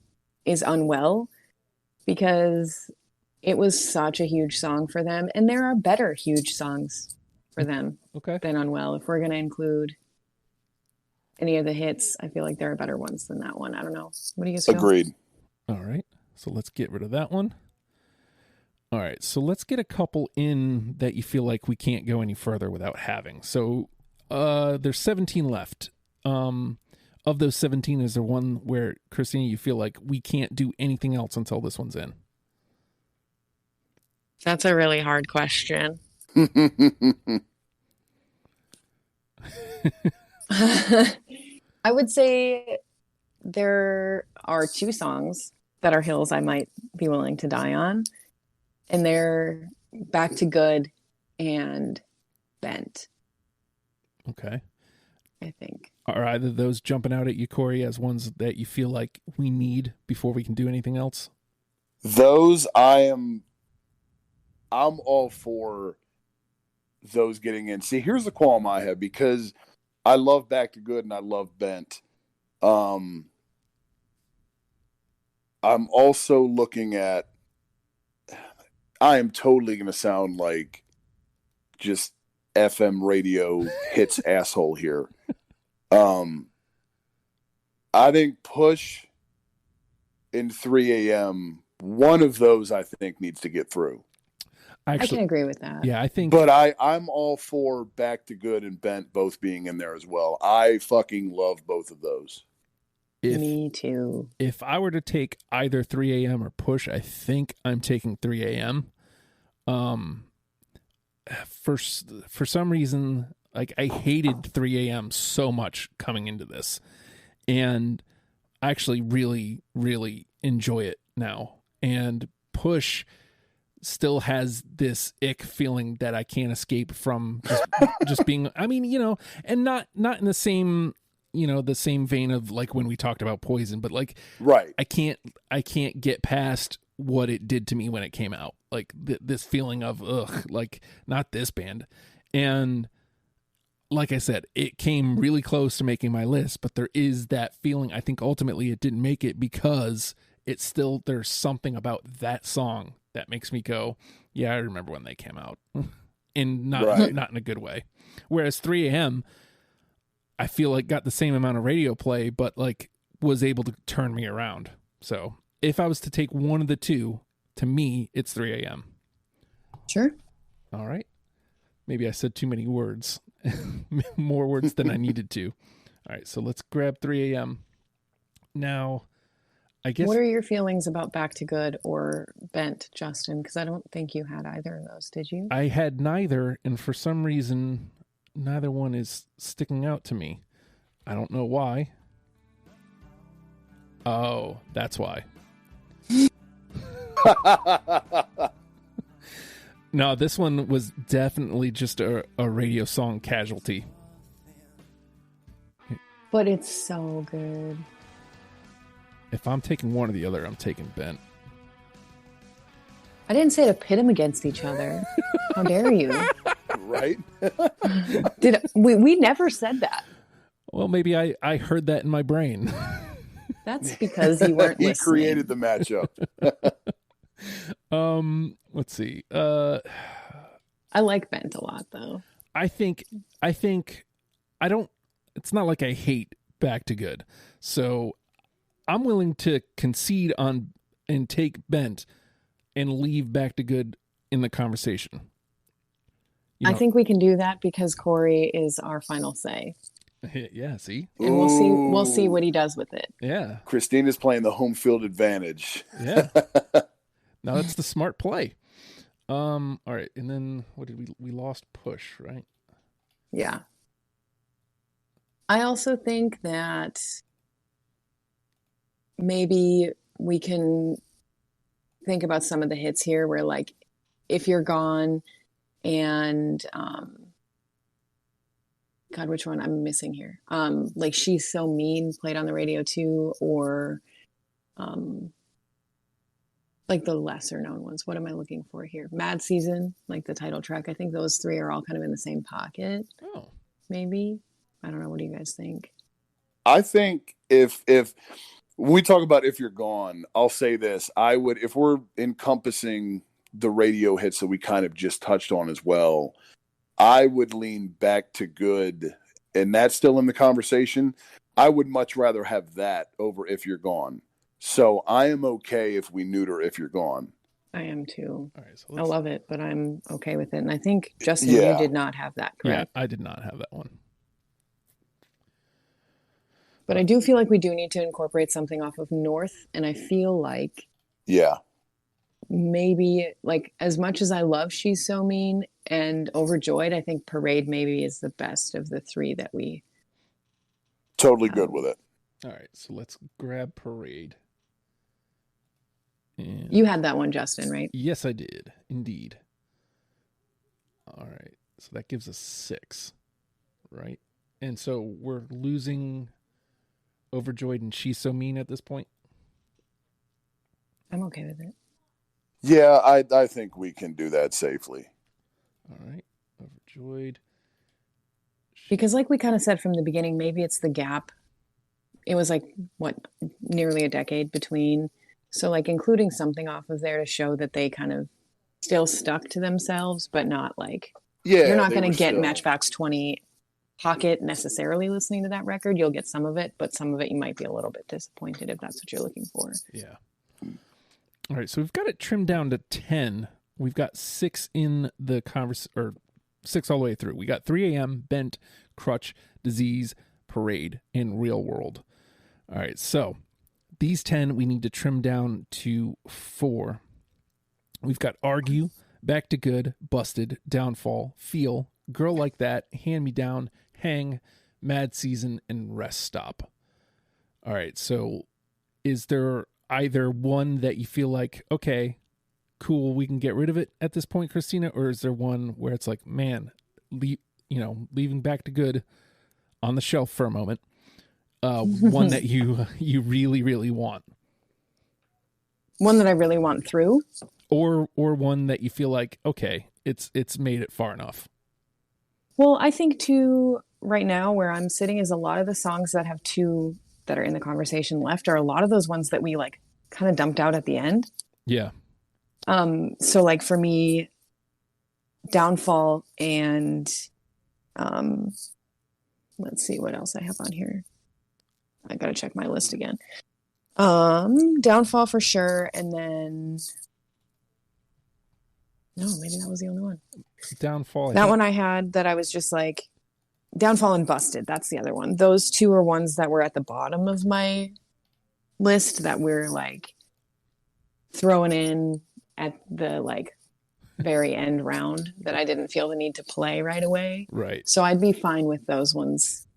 is Unwell, because it was such a huge song for them. And there are better huge songs for them than Unwell. If we're going to include any of the hits, I feel like there are better ones than that one. I don't know. What do you guys feel? Agreed. All right. So let's get rid of that one. All right. So let's get a couple in that you feel like we can't go any further without having. So there's 17 left. Of those 17, is there one where, Christina, you feel like we can't do anything else until this one's in? That's a really hard question. I would say there are 2 songs that are hills I might be willing to die on, and they're Back to Good and Bent. Okay. I think. Are either of those jumping out at you, Cory, as ones that you feel like we need before we can do anything else? Those I'm all for those getting in. See, here's the qualm I have, because I love Back to Good and I love Bent. I'm also looking at, I am totally going to sound like just FM radio hits asshole here. I think Push in 3 a.m., one of those I think needs to get through. Actually, I can agree with that. Yeah, I think. But I'm all for Back to Good and Bent both being in there as well. I fucking love both of those. Me too. If I were to take either 3 a.m. or Push, I think I'm taking 3 a.m. For some reason, like I hated 3 a.m. so much coming into this, and I actually really, really enjoy it now. And Push still has this ick feeling that I can't escape from just being, I mean, and not in the same, the same vein of like when we talked about Poison, but like, Right. I can't get past what it did to me when it came out. Like this feeling of, ugh, like not this band. And like I said, it came really close to making my list, but there is that feeling. I think ultimately it didn't make it because it's still, there's something about that song that makes me go, yeah, I remember when they came out, and not in a good way. Whereas 3 a.m., I feel like got the same amount of radio play, but like was able to turn me around. So if I was to take one of the two, to me, it's 3 a.m. Sure. All right. Maybe I said too many words, more words than I needed to. All right. So let's grab 3 a.m. Now, I guess. What are your feelings about Back to Good or Bent, Justin? Because I don't think you had either of those, did you? I had neither, and for some reason, neither one is sticking out to me. I don't know why. Oh, that's why. No, this one was definitely just a radio song casualty. But it's so good. If I'm taking one or the other, I'm taking Bent. I didn't say to pit them against each other. How dare you? Right? We never said that. Well, maybe I heard that in my brain. That's because you weren't He listening. created the matchup. Let's see. I like Bent a lot, though. I think I don't, it's not like I hate Back to Good. So I'm willing to concede on and take Bent and leave Back to Good in the conversation. I think we can do that because Cory is our final say. Yeah, see? And we'll see what he does with it. Yeah. Christina's playing the home field advantage. Yeah. Now that's the smart play. All right, and then what did we lost Push, right? Yeah. I also think that maybe we can think about some of the hits here where like If You're Gone and God, which one I'm missing here? Like She's So Mean played on the radio too, or like the lesser known ones. What am I looking for here? Mad Season, like the title track. I think those three are all kind of in the same pocket. Oh. Maybe. I don't know. What do you guys think? I think if when we talk about If You're Gone, I'll say this. I would, if we're encompassing the radio hits that we kind of just touched on as well, I would lean Back to Good, and that's still in the conversation. I would much rather have that over If You're Gone. So I am okay if we neuter If You're Gone. I am too. All right, so I love it, but I'm okay with it. And I think, Justin, you did not have that, correct? Yeah, I did not have that one. But I do feel like we do need to incorporate something off of North. And I feel like maybe, like, as much as I love She's So Mean and Overjoyed, I think Parade maybe is the best of the three that we Totally good with it. All right, so let's grab Parade. And you had that one, Justin, right? yes, I did. Indeed. All right, so that gives us 6, right? And so we're losing Overjoyed and She's So Mean at this point? I'm okay with it. Yeah, I think we can do that safely. All right, Overjoyed. Because like we kind of said from the beginning, maybe it's the gap. It was like, what, nearly a decade between. So like including something off of there to show that they kind of still stuck to themselves, but not like, you're not going to get Matchbox 20 pocket necessarily listening to that record. You'll get some of it, but some of it you might be a little bit disappointed if that's what you're looking for. Yeah. All right, so we've got it trimmed down to 10. We've got 6 in the or 6 all the way through. We got 3 a.m., Bent, Crutch, Disease, Parade, and Real World. All right, so these 10 we need to trim down to 4. We've got Argue, Back to Good, Busted, Downfall, Feel, Girl Like That, Hand Me Down, Hang, Mad Season, and Rest Stop. All right, so is there either one that you feel like, okay, cool, we can get rid of it at this point, Christina, or is there one where it's like, man, leaving Back to Good on the shelf for a moment, one that you really, really want? One that I really want through? Or one that you feel like, okay, it's made it far enough. Well, I think too, right now where I'm sitting is a lot of the songs that have 2 that are in the conversation left are a lot of those ones that we like kind of dumped out at the end. Yeah. So like for me, Downfall and let's see what else I have on here. I gotta check my list again. Downfall for sure, and then no, maybe that was the only one. Downfall. That one I had that I was just like, Downfall and Busted. That's the other one. Those 2 are ones that were at the bottom of my list that we're like throwing in at the like very end round that I didn't feel the need to play right away. Right. So I'd be fine with those ones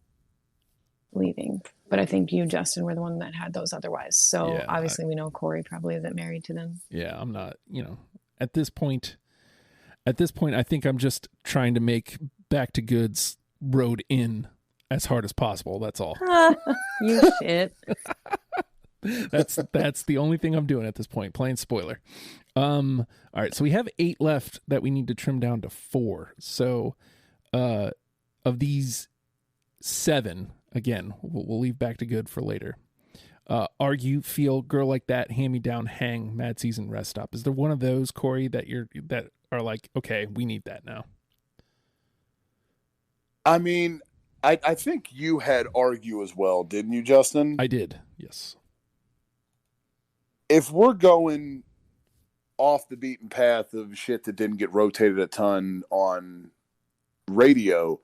leaving. But I think you, Justin, were the one that had those otherwise. So Yeah, obviously we know Cory probably isn't married to them. Yeah, I'm not, at this point, I think I'm just trying to make Back to Good's road in as hard as possible. That's all. You shit. That's the only thing I'm doing at this point, plain spoiler. All right, so we have 8 left that we need to trim down to 4. So of these 7, again, we'll leave Back to Good for later. Argue, Feel, Girl Like That, Hand Me Down, Hang, Mad Season, Rest Stop. Is there one of those, Cory, that are like, okay, we need that now? I mean, I think you had Argue as well, didn't you, Justin? I did, yes. If we're going off the beaten path of shit that didn't get rotated a ton on radio,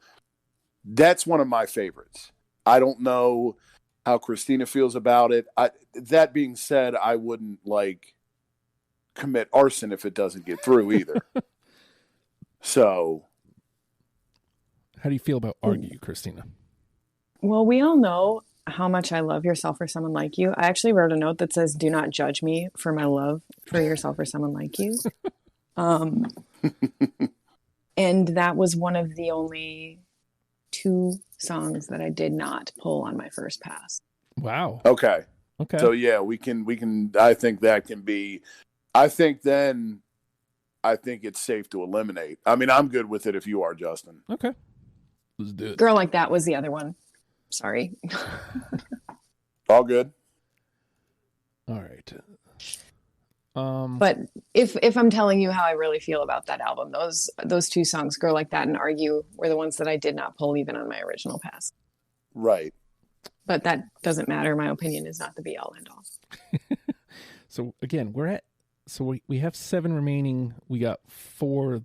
that's one of my favorites. I don't know how Christina feels about it. That being said, I wouldn't like commit arson if it doesn't get through either. So, how do you feel about Argue, Christina? Well, we all know how much I love Yourself for Someone Like You. I actually wrote a note that says, do not judge me for my love for Yourself for Someone Like You. And that was one of the only 2 songs that I did not pull on my first pass. Wow. Okay. So yeah, we can, I think that can be, I think it's safe to eliminate. I mean, I'm good with it if you are, Justin. Okay. Let's do it. Girl Like That was the other one. Sorry. All good. All right. But if I'm telling you how I really feel about that album, those 2 songs, Girl Like That and Argue, were the ones that I did not pull even on my original pass. Right. But that doesn't matter. My opinion is not the be all end all. So again, we have 7 remaining. We got 4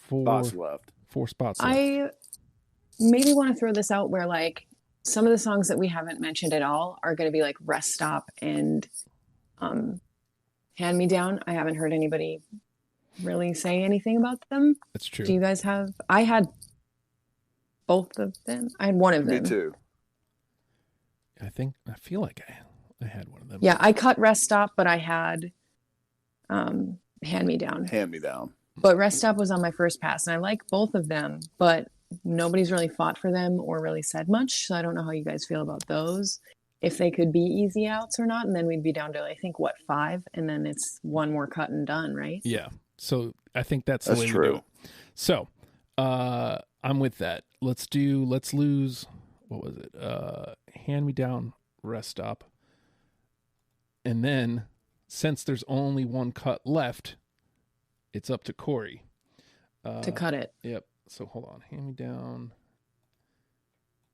spots left. 4 spots left. I maybe want to throw this out where like some of the songs that we haven't mentioned at all are going to be like Rest Stop and Hand Me Down. I haven't heard anybody really say anything about them. That's true. Do you guys have? I had both of them. I had one of them. Me too. I feel like I had one of them. Yeah, I cut Rest Stop, but I had Hand Me Down. Hand Me Down. But Rest Stop was on my first pass, and I like both of them, but nobody's really fought for them or really said much. So I don't know how you guys feel about those. If they could be easy outs or not, and then we'd be down to, I think, 5? And then it's one more cut and done, right? Yeah. So I think that's the way true. we do it. So I'm with that. Let's lose, what was it? Hand Me Down, Rest Stop. And then, since there's only one cut left, it's up to Cory. To cut it. Yep. So hold on. Hand Me Down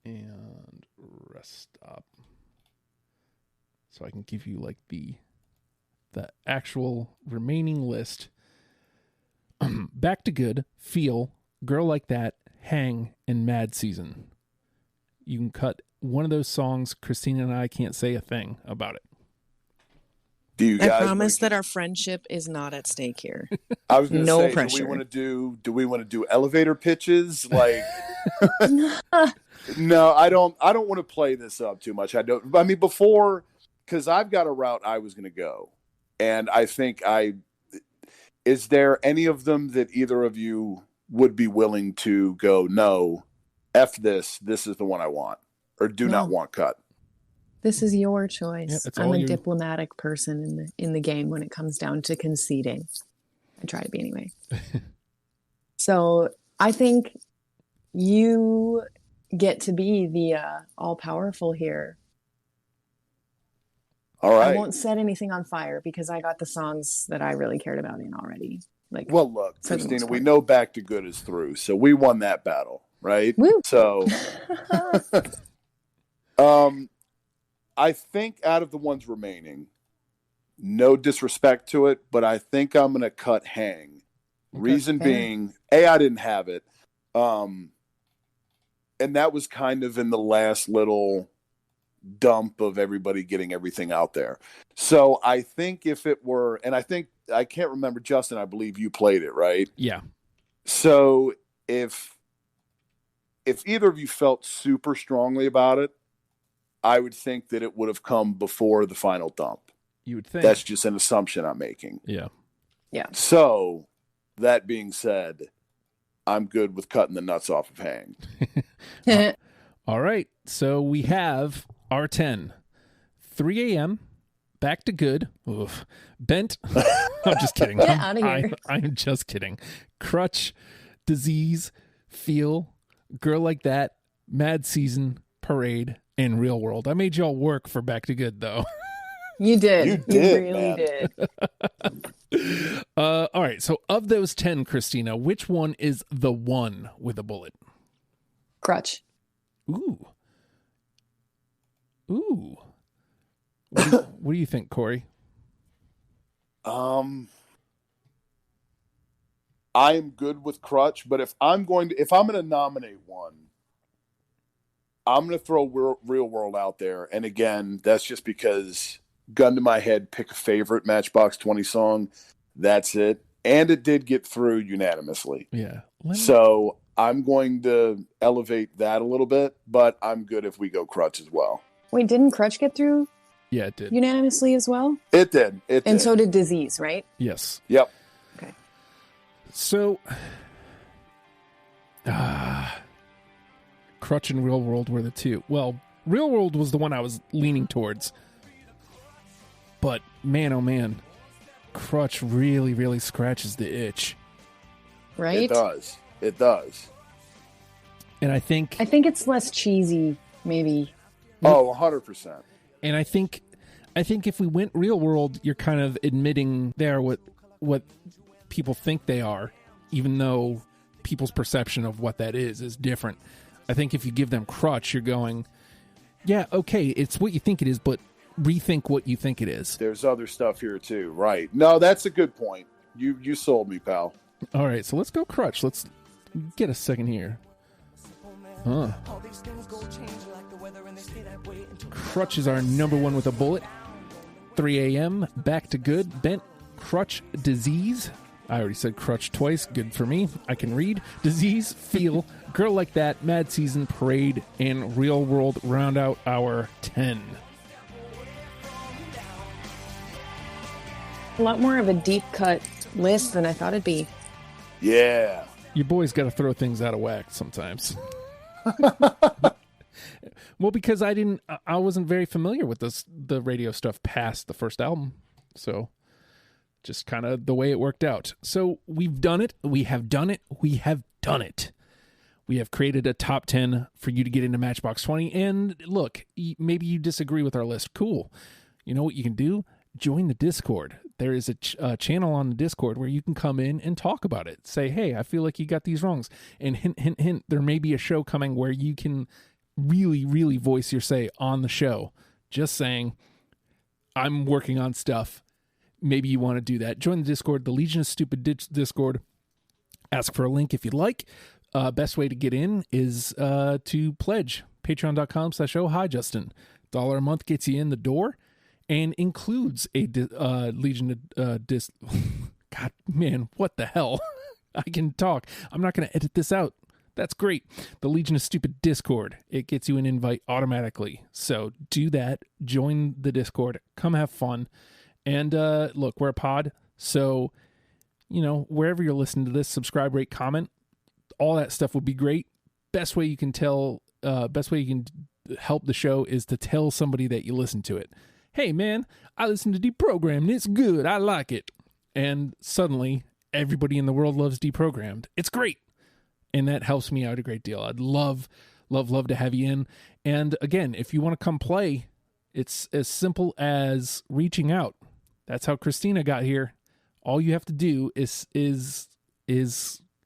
and Rest Stop. So I can give you like the actual remaining list. Back to Good, Feel, Girl Like That, Hang, and Mad Season. You can cut one of those songs. Christina and I can't say a thing about it. Do you guys I promise that our friendship is not at stake here. I was going to No say, pressure. do we want to do elevator pitches? Like, no, I don't want to play this up too much. I mean, before, because I've got a route I was going to go. And I think is there any of them that either of you would be willing to go, no, F this is the one I want, or do not want cut? This is your choice. Yeah, I'm a diplomatic person in the game when it comes down to conceding. I try to be anyway. So I think you get to be the all-powerful here. All right. I won't set anything on fire because I got the songs that I really cared about in already. Like, well, look, for the most Christina, we part. know Back to Good is through, so we won that battle, right? Woo. So, I think out of the ones remaining, no disrespect to it, but I think I'm going to cut Hang. Reason fair. being, I didn't have it. And that was kind of in the last little dump of everybody getting everything out there. So I think if it were, and I can't remember, Justin, I believe you played it, right? Yeah. So if either of you felt super strongly about it, I would think that it would have come before the final dump. You would think. That's just an assumption I'm making. Yeah. Yeah. So that being said, I'm good with cutting the nuts off of Hang. All right. So we have our 10. 3 a.m. Back to Good. Oof. Bent. I'm just kidding. Get out of here. I'm just kidding. Crutch, Disease, Feel, Girl Like That, Mad Season, Parade, and Real World. I made y'all work for Back to Good, though. You did. You did, really man. did. All right. So of those 10, Christina, which one is the one with a bullet? Crutch. Ooh. Ooh. What do you think, Cory? I am good with Crutch, but if I'm going to nominate one, I'm going to throw Real World out there. And again, that's just because, gun to my head, pick a favorite Matchbox 20 song. That's it. And it did get through unanimously. Yeah. So I'm going to elevate that a little bit, but I'm good if we go Crutch as well. Wait, didn't Crutch get through Yeah, it did. unanimously as well? It did. And so did Disease, right? Yes. Yep. Okay. So, Crutch and Real World were the two. Well, Real World was the one I was leaning towards. But, man, oh man, Crutch really, really scratches the itch. Right? It does. And I think it's less cheesy, maybe. Oh, 100%. And I think if we went Real World, you're kind of admitting there what people think they are, even though people's perception of what that is different. I think if you give them Crutch, you're going, yeah, okay, it's what you think it is, but rethink what you think it is. There's other stuff here too, right? No, that's a good point. You sold me, pal. All right, so let's go Crutch. Let's get a second here. Huh. Crutch is our number one with a bullet. 3 a.m. Back to Good. Bent. Crutch. Disease. I already said Crutch twice. Good for me. I can read. Disease. Feel. Girl Like That. Mad Season. Parade. And Real World round out our 10. A lot more of a deep cut list than I thought it'd be. Yeah. Your boy's got to throw things out of whack sometimes. Well, because I wasn't very familiar with the radio stuff past the first album. So just kind of the way it worked out. So we've done it. We have done it. We have done it. We have created a top 10 for you to get into Matchbox 20. And look, maybe you disagree with our list. Cool. You know what you can do? Join the Discord. There is a channel on the Discord where you can come in and talk about it. Say, hey, I feel like you got these wrongs. And hint, hint, hint, there may be a show coming where you can really, really voice your say on the show. Just saying, I'm working on stuff. Maybe you want to do that. Join the Discord, the Legion of Stupid Discord. Ask for a link if you'd like. Best way to get in is to pledge Patreon.com/oh hi Justin. $1 a month gets you in the door and includes a Legion of God, man, what the hell? I can talk. I'm not going to edit this out. That's great. The Legion of Stupid Discord. It gets you an invite automatically. So do that. Join the Discord. Come have fun. And look, we're a pod. So, wherever you're listening to this, subscribe, rate, comment. All that stuff would be great. Best way you can help the show is to tell somebody that you listen to it. Hey, man, I listen to Deprogrammed. It's good. I like it. And suddenly, everybody in the world loves Deprogrammed. It's great. And that helps me out a great deal. I'd love to have you in. And again, if you want to come play, it's as simple as reaching out. That's how Christina got here. All you have to do is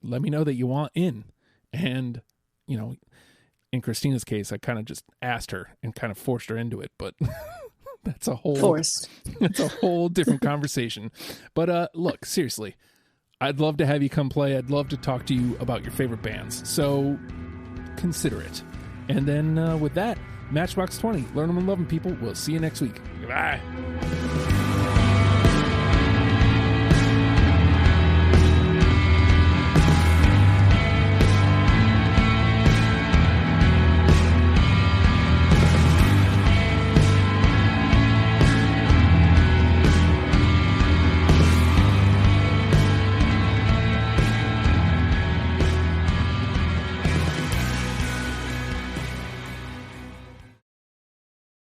let me know that you want in. And, in Christina's case, I kind of just asked her and kind of forced her into it, but that's a whole different conversation. But look, seriously, I'd love to have you come play. I'd love to talk to you about your favorite bands. So consider it. And then with that, Matchbox 20, learn them and love them, people. We'll see you next week. Goodbye.